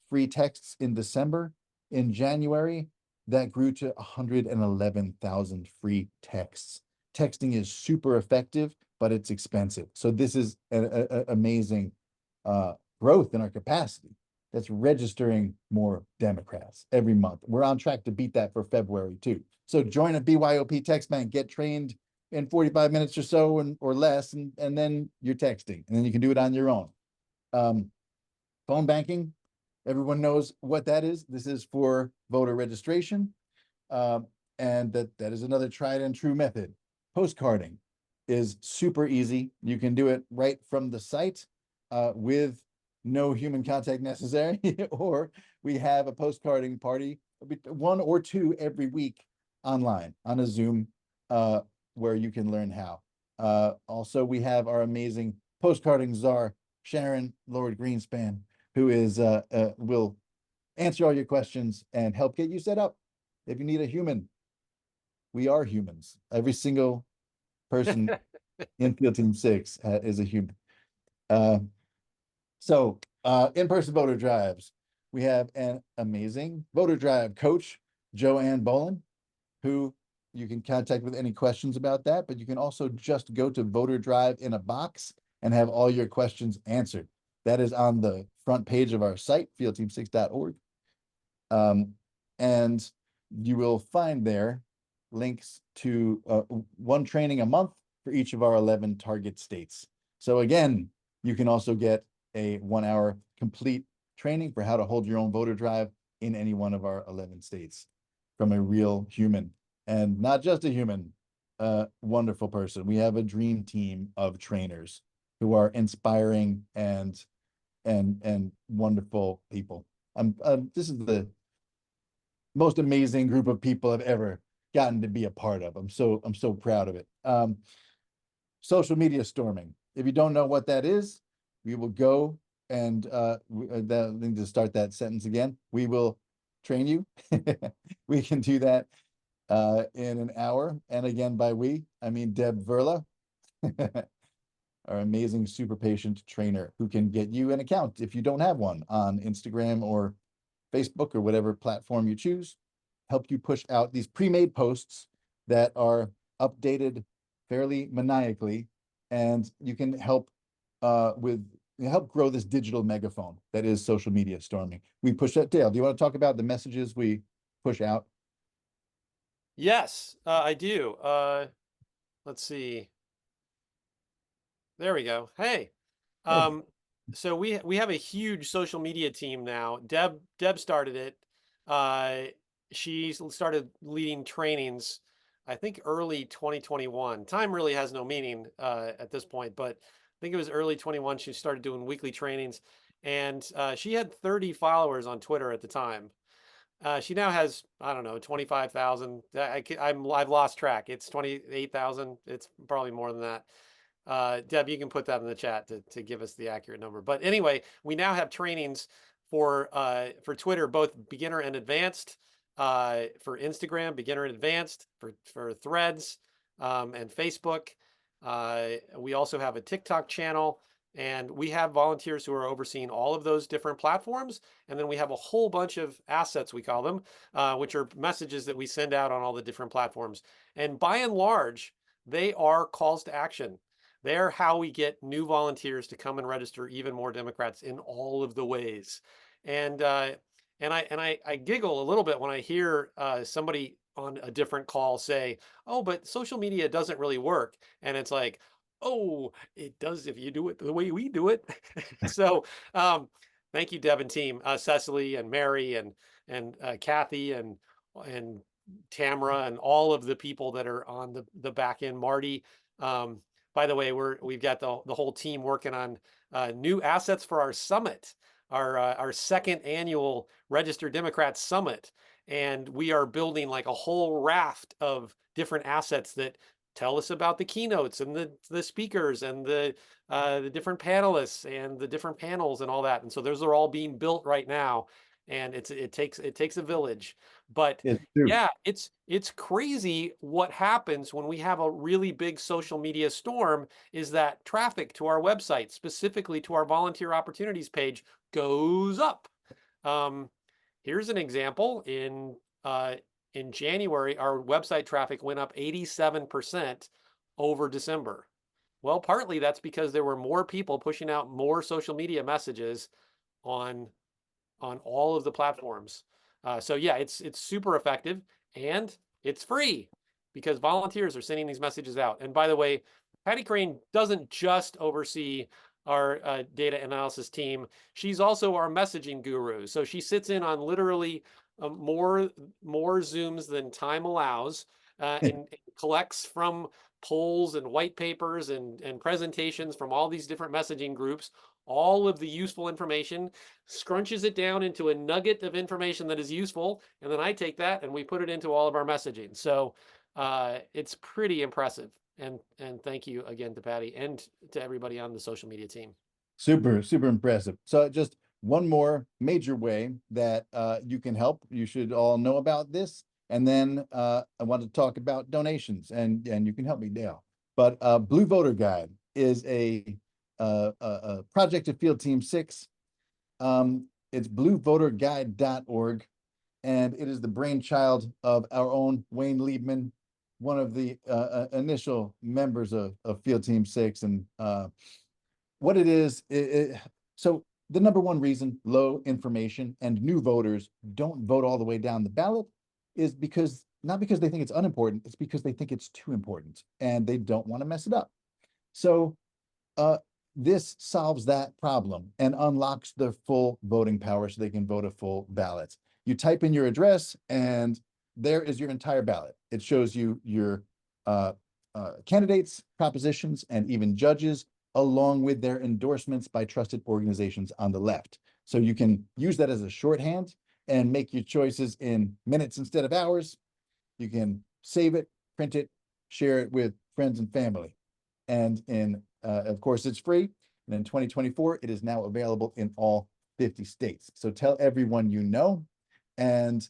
free texts in December. In January, that grew to 111,000 free texts. Texting is super effective, but it's expensive. So this is an amazing growth in our capacity. That's registering more Democrats every month. We're on track to beat that for February too. So join a BYOP text bank, get trained in 45 minutes or so or less, and then you're texting, and then you can do it on your own. Phone banking, everyone knows what that is. This is for voter registration. And that is another tried and true method. Postcarding is super easy. You can do it right from the site with no human contact necessary, or we have a postcarding party, one or two every week online on a Zoom where you can learn how. Also, we have our amazing postcarding czar, Sharon Lord Greenspan, who is will answer all your questions and help get you set up. If you need a human, we are humans. Every single person in Field Team 6 is a human. So in-person voter drives, we have an amazing voter drive coach, Joanne Bolin, who you can contact with any questions about that, but you can also just go to Voter Drive in a Box and have all your questions answered. That is on the front page of our site, fieldteam6.org. And you will find there links to one training a month for each of our 11 target states. So again, you can also get a 1-hour complete training for how to hold your own voter drive in any one of our 11 states from a real human, and not just a human, wonderful person. We have a dream team of trainers who are inspiring and wonderful people. This is the most amazing group of people I've ever gotten to be a part of. I'm so proud of it. Social media storming. If you don't know what that is, we will go and need to start that sentence again. We will train you. We can do that in an hour. And again, by we, I mean Deb Verla, our amazing super patient trainer who can get you an account if you don't have one on Instagram or Facebook or whatever platform you choose, help you push out these pre-made posts that are updated fairly maniacally, and you can help help grow this digital megaphone that is social media storming. We push that. Dale, do you want to talk about the messages we push out?
Yes, I do. Let's see. There we go. Hey. So we have a huge social media team now. Deb started it. She started leading trainings, I think early 2021. Time really has no meaning at this point, but I think it was early 21. She started doing weekly trainings, and she had 30 followers on Twitter at the time. She now has, I don't know, 25,000. I've lost track. It's 28,000. It's probably more than that. Deb, you can put that in the chat to give us the accurate number. But anyway, we now have trainings for Twitter, both beginner and advanced, for Instagram, beginner and advanced, for Threads, and Facebook. We also have a TikTok channel, and we have volunteers who are overseeing all of those different platforms. And then we have a whole bunch of assets, we call them, which are messages that we send out on all the different platforms. And by and large, they are calls to action. They're how we get new volunteers to come and register even more Democrats in all of the ways. And I giggle a little bit when I hear somebody on a different call say, "Oh, but social media doesn't really work," and it's like, "Oh, it does if you do it the way we do it." So, thank you, Deb and team, Cecily and Mary and Kathy and Tamara and all of the people that are on the back end. Marty. By the way, we've got the whole team working on new assets for our summit, our second annual Registered Democrats Summit, and we are building like a whole raft of different assets that tell us about the keynotes and the speakers and the different panelists and the different panels and all that. And so those are all being built right now, and it takes a village. But
It's true.
yeah, it's crazy what happens when we have a really big social media storm, is that traffic to our website, specifically to our volunteer opportunities page, goes up. Here's an example. In January, our website traffic went up 87% over December. Well, partly that's because there were more people pushing out more social media messages on all of the platforms. So yeah, it's super effective, and it's free because volunteers are sending these messages out. And by the way, Patty Crane doesn't just oversee our data analysis team. She's also our messaging guru. So she sits in on literally more Zooms than time allows, and collects from polls and white papers and presentations from all these different messaging groups all of the useful information, scrunches it down into a nugget of information that is useful, and then I take that and we put it into all of our messaging. So it's pretty impressive. And thank you again to Patty and to everybody on the social media team.
Super, super impressive. So just one more major way that you can help. You should all know about this. And then I want to talk about donations, and you can help me, Dale. But Blue Voter Guide is a project of Field Team 6. It's bluevoterguide.org, and it is the brainchild of our own Wayne Liebman, one of the initial members of Field Team 6. And what it is, so the number one reason low information and new voters don't vote all the way down the ballot is because, not because they think it's unimportant, it's because they think it's too important and they don't want to mess it up. So this solves that problem and unlocks their full voting power so they can vote a full ballot. You type in your address and there is your entire ballot. It shows you your candidates, propositions, and even judges, along with their endorsements by trusted organizations on the left. So you can use that as a shorthand and make your choices in minutes instead of hours. You can save it, print it, share it with friends and family. And of course, it's free. And in 2024, it is now available in all 50 states. So tell everyone you know. And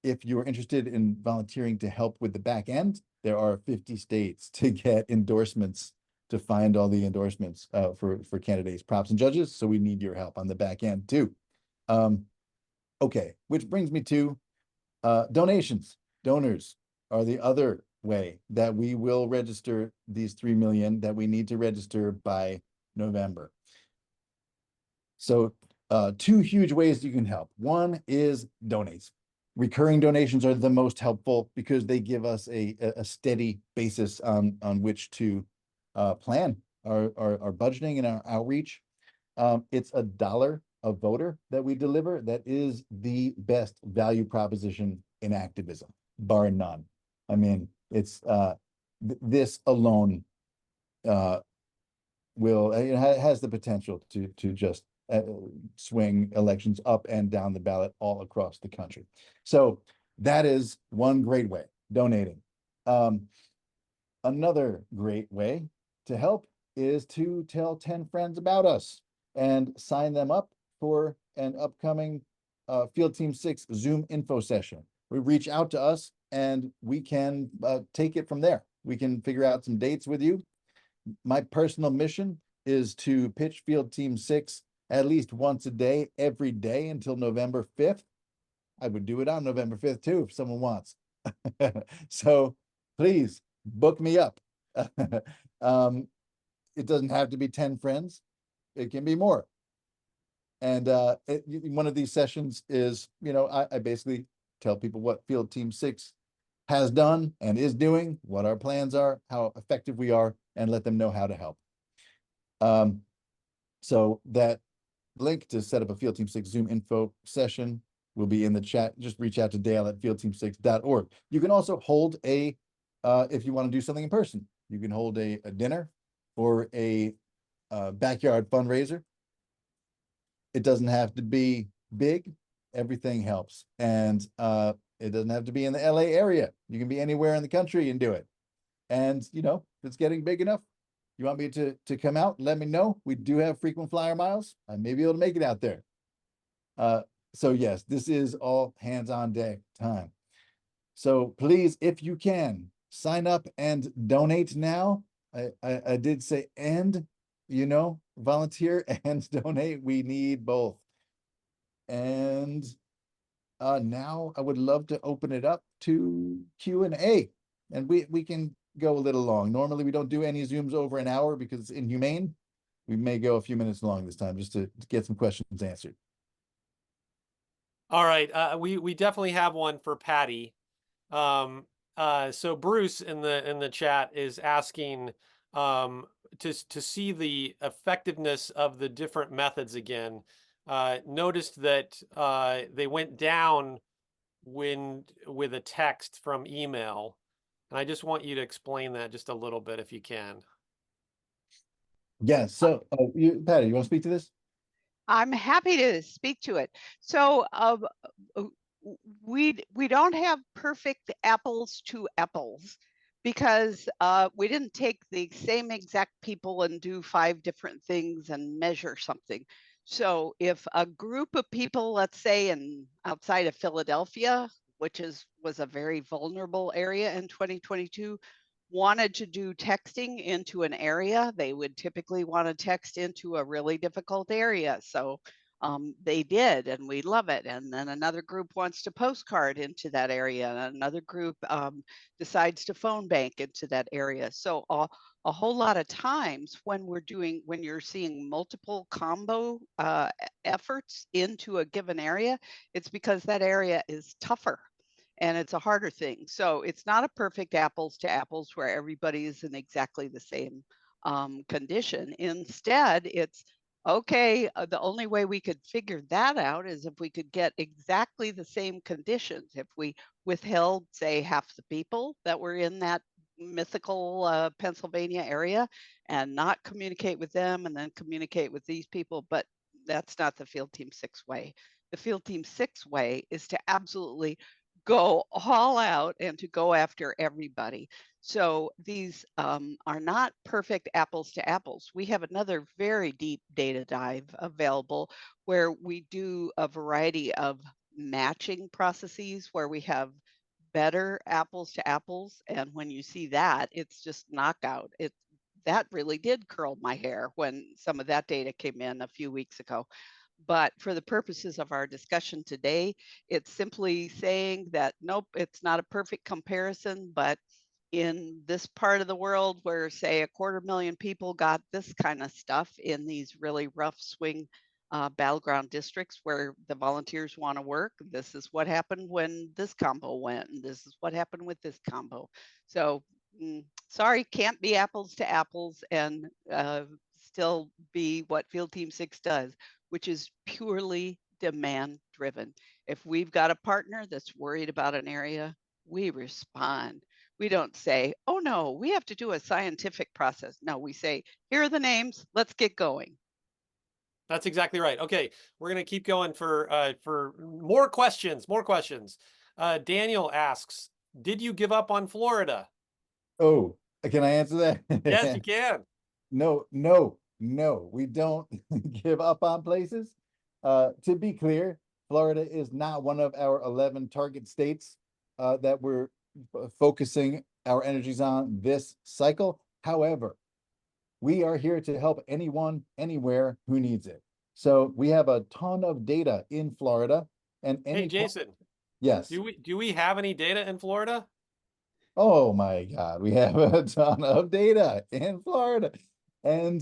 if you're interested in volunteering to help with the back end, there are 50 states to get endorsements, to find all the endorsements for candidates, props, and judges. So we need your help on the back end too. Okay, which brings me to donations. Donors are the other way that we will register these 3 million that we need to register by November. So two huge ways you can help. One is donates. Recurring donations are the most helpful because they give us a steady basis on which to plan our budgeting and our outreach. It's $1 a voter that we deliver. That is the best value proposition in activism, bar none. I mean, It's this alone will has the potential to just swing elections up and down the ballot all across the country. So that is one great way, donating. Another great way to help is to tell 10 friends about us and sign them up for an upcoming Field Team 6 Zoom info session. Reach out to us and we can take it from there. We can figure out some dates with you. My personal mission is to pitch Field Team 6 at least once a day, every day until November 5th. I would do it on November 5th too, if someone wants. So please book me up. It doesn't have to be 10 friends. It can be more. And one of these sessions is, I basically tell people what Field Team 6 has done and is doing, what our plans are, how effective we are, and let them know how to help. So that link to set up a Field Team 6 Zoom info session will be in the chat. Just reach out to Dale at fieldteam6.org. You can also hold if you want to do something in person, you can hold a dinner or a backyard fundraiser. It doesn't have to be big. Everything helps. And it doesn't have to be in the LA area. You can be anywhere in the country and do it. And, if it's getting big enough, you want me to come out, let me know. We do have frequent flyer miles. I may be able to make it out there. So yes, this is all hands on deck time. So please, if you can, sign up and donate now. I did say volunteer and donate. We need both. And now I would love to open it up to Q&A, and we can go a little long. Normally we don't do any Zooms over an hour because it's inhumane. We may go a few minutes long this time just to get some questions answered.
All right, we definitely have one for Patty. So Bruce in the chat is asking to see the effectiveness of the different methods again. Noticed that they went down with a text from email, and I just want you to explain that just a little bit if you can.
Yeah. So Patty, you want to speak to this?
I'm happy to speak to it. So we don't have perfect apples to apples because we didn't take the same exact people and do 5 different things and measure something. So if a group of people, let's say outside of Philadelphia, which was a very vulnerable area in 2022, wanted to do texting into an area, they would typically want to text into a really difficult area. So they did, and we love it. And then another group wants to postcard into that area, and another group decides to phone bank into that area. So a whole lot of times when you're seeing multiple combo efforts into a given area, it's because that area is tougher and it's a harder thing. So it's not a perfect apples to apples where everybody is in exactly the same condition. Instead, it's okay, the only way we could figure that out is if we could get exactly the same conditions. If we withheld, say, half the people that were in that mythical Pennsylvania area and not communicate with them and then communicate with these people, but that's not the Field Team 6 way. The Field Team 6 way is to absolutely go all out and to go after everybody. So these are not perfect apples to apples. We have another very deep data dive available where we do a variety of matching processes where we have better apples to apples. And when you see that, it's just knockout. That really did curl my hair when some of that data came in a few weeks ago. But for the purposes of our discussion today, it's simply saying that, nope, it's not a perfect comparison, but in this part of the world where, say, 250,000 people got this kind of stuff in these really rough swing battleground districts where the volunteers want to work, this is what happened when this combo went, and this is what happened with this combo. So sorry, can't be apples to apples and still be what Field Team 6 does, which is purely demand driven. If we've got a partner that's worried about an area, we respond. We don't say, oh no, we have to do a scientific process. No, we say, here are the names, let's get going.
That's exactly right. Okay, we're gonna keep going for more questions. More questions. Daniel asks, "Did you give up on Florida?"
Oh, can I answer
Yes, you
that?
can.
No, no, no, we don't give up on places. To be clear, Florida is not one of our 11 target states that we're focusing our energies on this cycle. However, we are here to help anyone, anywhere who needs it. So we have a ton of data in Florida, and
Hey,
any
Jason,
yes.
do we have any data in Florida?
Oh my God, we have a ton of data in Florida. And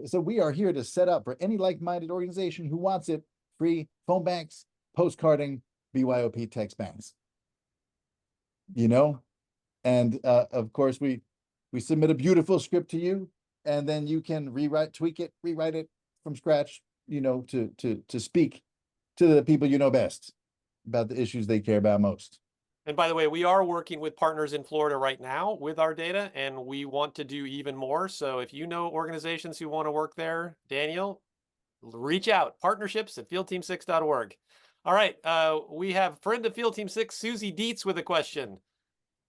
so we are here to set up for any like-minded organization who wants it free phone banks, postcarding, BYOP text banks. You know, and of course we submit a beautiful script to you, and then you can tweak it, rewrite it from scratch, to speak to the people you know best about the issues they care about most.
And by the way, we are working with partners in Florida right now with our data, and we want to do even more. So if you know organizations who want to work there, Daniel, reach out. Partnerships@fieldteam6.org. All right, we have friend of Field Team 6, Susie Dietz, with a question.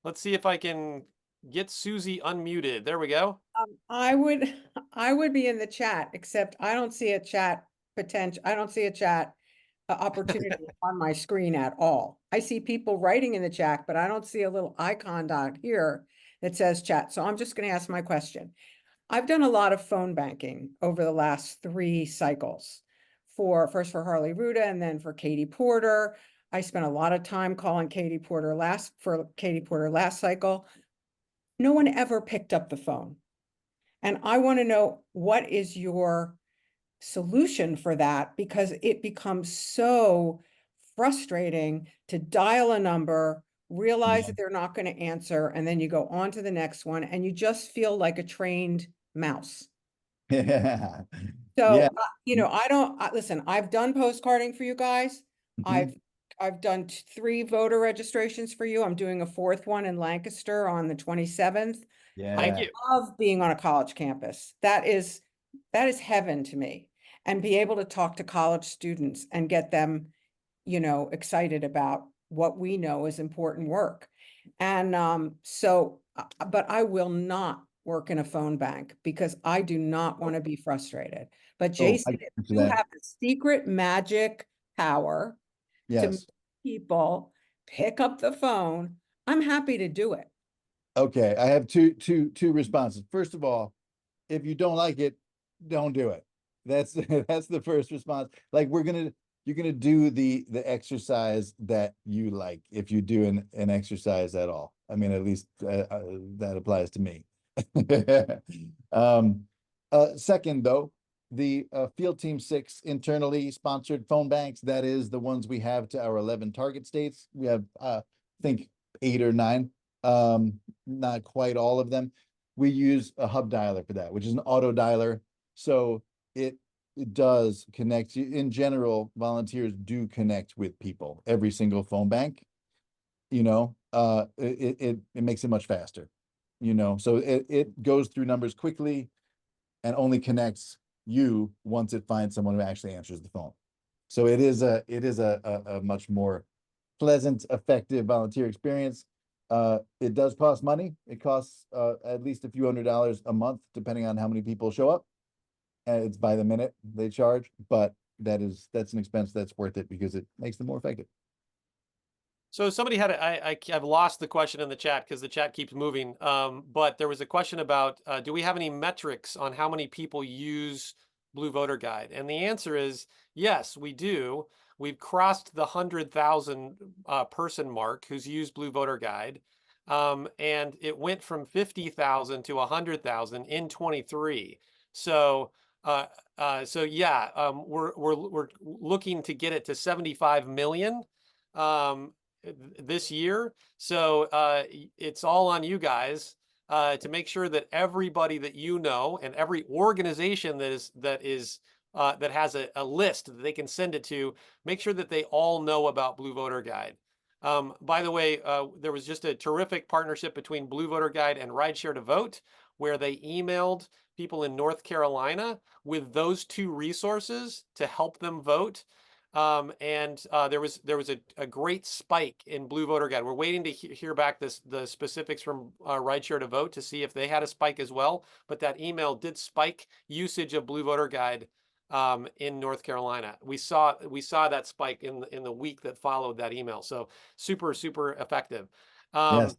Let's see if I can get Susie unmuted. There we go.
I would I would be in the chat, except I don't see a chat potential. I don't see a chat opportunity on my screen at all. I see people writing in the chat, but I don't see a little icon down here that says chat. So I'm just going to ask my question. I've done a lot of phone banking over the last 3 cycles. First for Harley Ruda and then for Katie Porter. I spent a lot of time calling Katie Porter last cycle. No one ever picked up the phone. And I want to know, what is your solution for that? Because it becomes so frustrating to dial a number, realize that they're not going to answer, and then you go on to the next one, and you just feel like a trained mouse.
Yeah.
So,
Yeah.
listen, I've done postcarding for you guys.
Mhm.
I've done 3 voter registrations for you. I'm doing a 4th one in Lancaster on the 27th.
Thank
Yeah.
you.
Love being on a college campus. That is heaven to me. And be able to talk to college students and get them, excited about what we know is important work. And but I will not work in a phone bank because I do not want to be frustrated. But
Oh,
Jason,
I
if
can answer
you
that.
have a secret magic power to make
Yes.
people pick up the phone, I'm happy to do it.
Okay, I have two responses. First of all, if you don't like it, don't do it. That's that's the first response. Like you're gonna do the exercise that you like, if you do an exercise at all. I mean, at least that applies to me. Um, Second though, the Field Team 6 internally sponsored phone banks, that is the ones we have to our 11 target states. We have I think 8 or 9, not quite all of them. We use a hub dialer for that, which is an auto dialer. So it does connect you. In general, volunteers do connect with people. Every single phone bank, it makes it much faster. So it goes through numbers quickly and only connects you once it finds someone who actually answers the phone. So it is a much more pleasant, effective volunteer experience. It does cost money. It costs at least a few $100s a month, depending on how many people show up. And it's by the minute they charge, but that's an expense that's worth it because it makes them more effective.
So somebody had I've lost the question in the chat because the chat keeps moving. But there was a question about do we have any metrics on how many people use Blue Voter Guide? And the answer is yes, we do. We've crossed the 100,000 person mark who's used Blue Voter Guide, and it went from 50,000 to 100,000 in 23. So yeah, we're looking to get it to 75 million. This year. So it's all on you guys to make sure that everybody that you know and every organization that has a list that they can send it to, make sure that they all know about Blue Voter Guide. By the way, there was just a terrific partnership between Blue Voter Guide and Rideshare to Vote, where they emailed people in North Carolina with those two resources to help them vote. There was a great spike in Blue Voter Guide. We're waiting to hear back the specifics from Rideshare to Vote to see if they had a spike as well. But that email did spike usage of Blue Voter Guide in North Carolina. We saw that spike in the week that followed that email. So super effective.
Yes.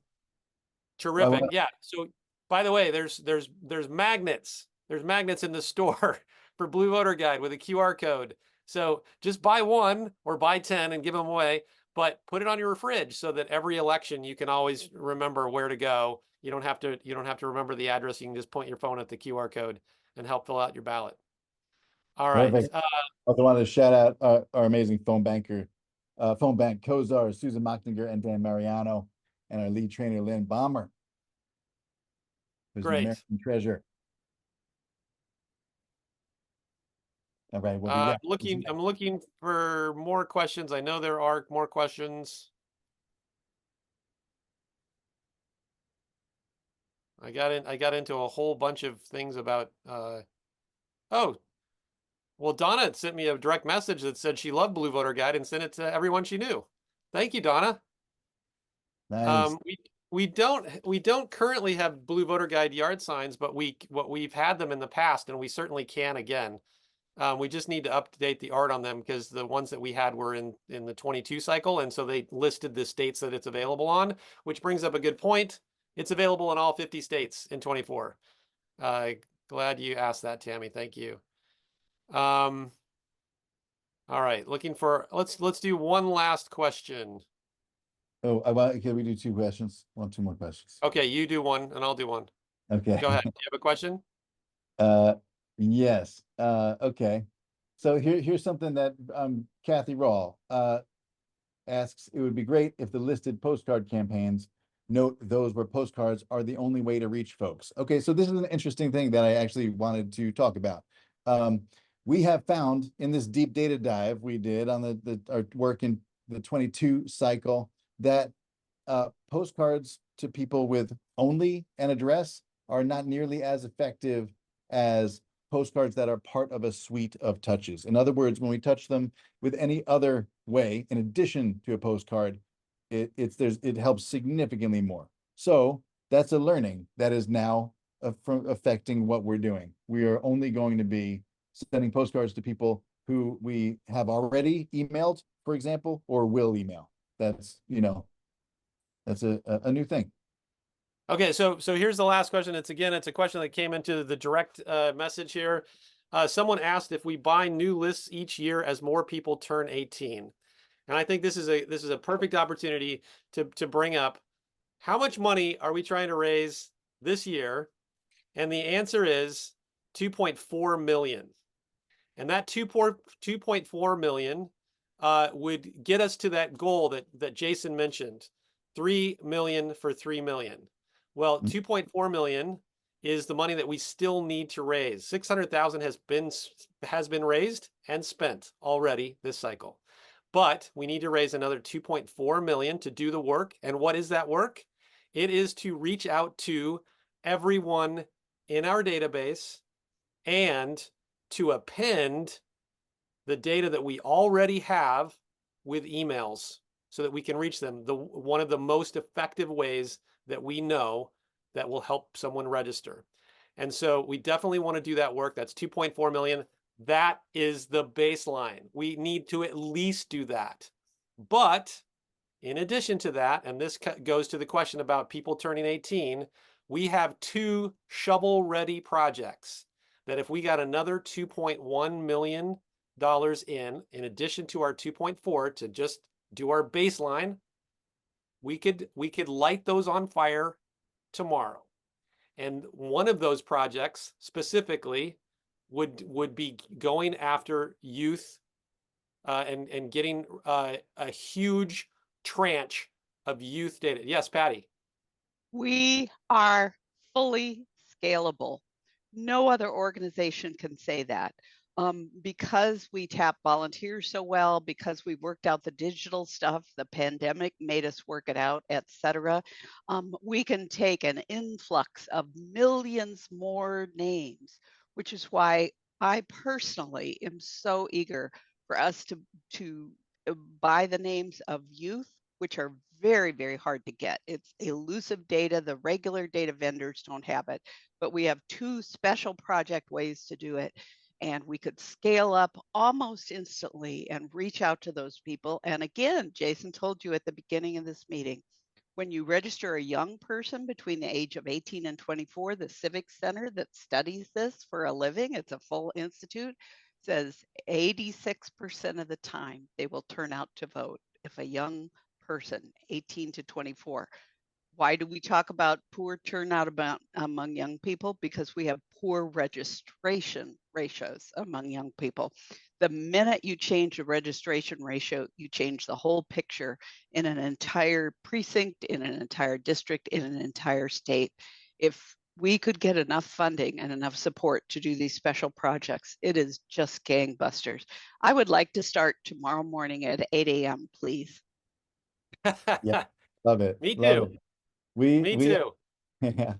Terrific. Yeah. So by the way, there's magnets. There's magnets in the store for Blue Voter Guide with a QR code. So just buy one or buy 10 and give them away, but put it on your fridge so that every election you can always remember where to go. You don't have to remember the address. You can just point your phone at the QR code and help fill out your ballot. All right.
Perfect. Also wanted to shout out our amazing phone bank co-czars, Susan Mockninger and Dan Mariano, and our lead trainer, Lynn Bomber, who's
Great.
an American treasure. All right, what do you got?
I'm looking for more questions. I know there are more questions. I got into a whole bunch of things about oh, well, Donna had sent me a direct message that said she loved Blue Voter Guide and sent it to everyone she knew. Thank you, Donna.
Nice.
We don't currently have Blue Voter Guide yard signs, but we've had them in the past, and we certainly can again. We just need to update the art on them because the ones that we had were in the 22 cycle, and so they listed the states that it's available on, which brings up a good point. It's available in all 50 states in 24. Glad you asked that, Tammy. Thank you. All right, let's do one last question.
Oh, can we do two questions? Two more questions.
Okay, you do one and I'll do one.
Okay.
Go ahead. Do you have a question?
Yes. Okay. So here's something that Kathy Rawl asks. It would be great if the listed postcard campaigns note those where postcards are the only way to reach folks. Okay, so this is an interesting thing that I actually wanted to talk about. We have found in this deep data dive we did on our work in the 22 cycle that postcards to people with only an address are not nearly as effective as postcards that are part of a suite of touches. In other words, when we touch them with any other way, in addition to a postcard, it helps significantly more. So that's a learning that is now affecting what we're doing. We are only going to be sending postcards to people who we have already emailed, for example, or will email. That's that's a new thing.
Okay, so here's the last question. It's a question that came into the direct message here. Someone asked if we buy new lists each year as more people turn 18. And I think this is a perfect opportunity to bring up how much money are we trying to raise this year? And the answer is 2.4 million. And that 2.4 million would get us to that goal that Jason mentioned, 3 million for 3 million. Well, 2.4 million is the money that we still need to raise. 600,000 has been raised and spent already this cycle. But we need to raise another 2.4 million to do the work. And what is that work? It is to reach out to everyone in our database and to append the data that we already have with emails so that we can reach them. One of the most effective ways that we know that will help someone register. And so we definitely want to do that work. That's 2.4 million. That is the baseline. We need to at least do that. But in addition to that, and this goes to the question about people turning 18, we have 2 shovel-ready projects that if we got another $2.1 million in addition to our 2.4 to just do our baseline, we could light those on fire tomorrow. And one of those projects specifically would be going after youth and getting a huge tranche of youth data. Yes, Patty.
We are fully scalable. No other organization can say that. because we tap volunteers so well, because we worked out the digital stuff, the pandemic made us work it out, etc. We can take an influx of millions more names, which is why I personally am so eager for us to buy the names of youth, which are very, very hard to get. It's elusive data. The regular data vendors don't have it, but we have 2 special project ways to do it. And we could scale up almost instantly and reach out to those people. And again, Jason told you at the beginning of this meeting, when you register a young person between the age of 18 and 24, the Civic Center that studies this for a living, it's a full institute, says 86% of the time they will turn out to vote if a young person, 18 to 24. Why do we talk about poor turnout among young people? Because we have poor registration ratios among young people. The minute you change the registration ratio, you change the whole picture in an entire precinct, in an entire district, in an entire state. If we could get enough funding and enough support to do these special projects, it is just gangbusters. I would like to start tomorrow morning at 8 a.m., please.
Yeah. Love it.
Me
Love
too.
it. We
Me too.
yeah.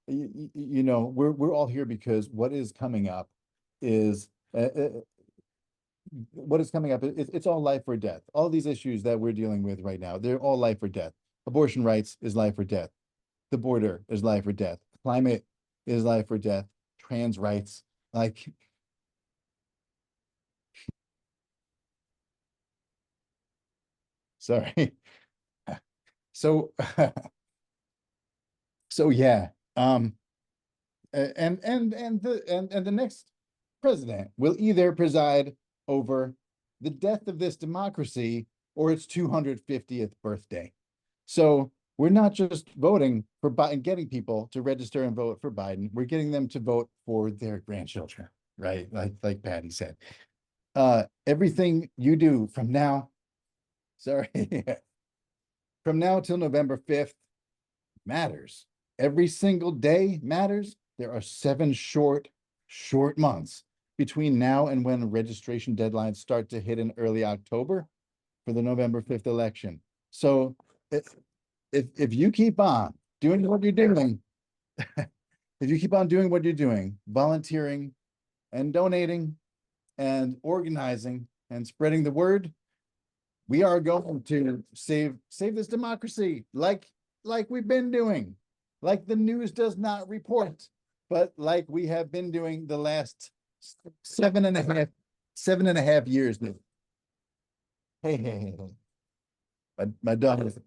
You know, we're all here because what is coming up is it's all life or death. All these issues that we're dealing with right now, they're all life or death. Abortion rights is life or death. The border is life or death. Climate is life or death. Trans rights, like sorry. So so yeah. And the next president will either preside over the death of this democracy or its 250th birthday. So we're not just voting for Biden, getting people to register and vote for Biden. We're getting them to vote for their grandchildren, right? Like Patty said. Everything you do from now, sorry, from now till November 5th matters. Every single day matters. There are 7 short months between now and when registration deadlines start to hit in early October for the November 5th election. So if you keep on doing what you're doing, if you keep on doing what you're doing, volunteering and donating and organizing and spreading the word, we are going to save this democracy like we've been doing, like the news does not report, but like we have been doing the last 7.5 years. Hey. My dogs,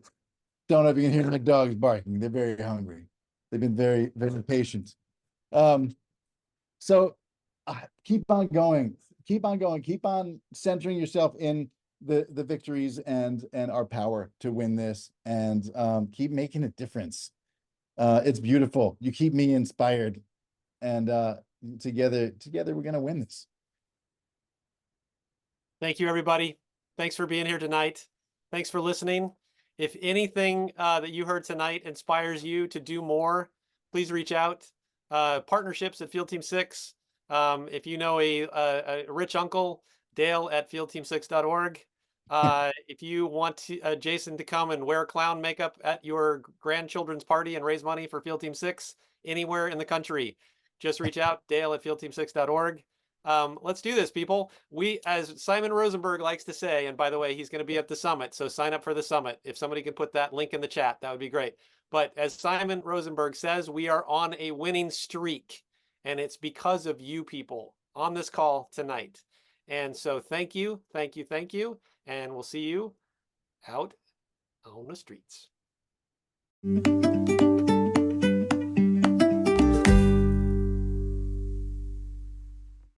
don't know if you can hear my dogs barking. They're very hungry. They've been very, very patient. So keep on going, keep on centering yourself in the victories and our power to win this, and keep making a difference. It's beautiful. You keep me inspired, and together we're gonna win this.
Thank you, everybody. Thanks for being here tonight. Thanks for listening. If anything that you heard tonight inspires you to do more, please reach out. Partnerships at Field Team 6. If you know a rich uncle, Dale at fieldteam6.org. If you want Jason to come and wear clown makeup at your grandchildren's party and raise money for Field Team 6 anywhere in the country, just reach out, Dale at fieldteam6.org. Let's do this, people. We, as Simon Rosenberg likes to say, and by the way, he's going to be at the summit, so sign up for the summit. If somebody can put that link in the chat, that would be great. But as Simon Rosenberg says, we are on a winning streak, and it's because of you people on this call tonight. And so thank you, and we'll see you out on the streets.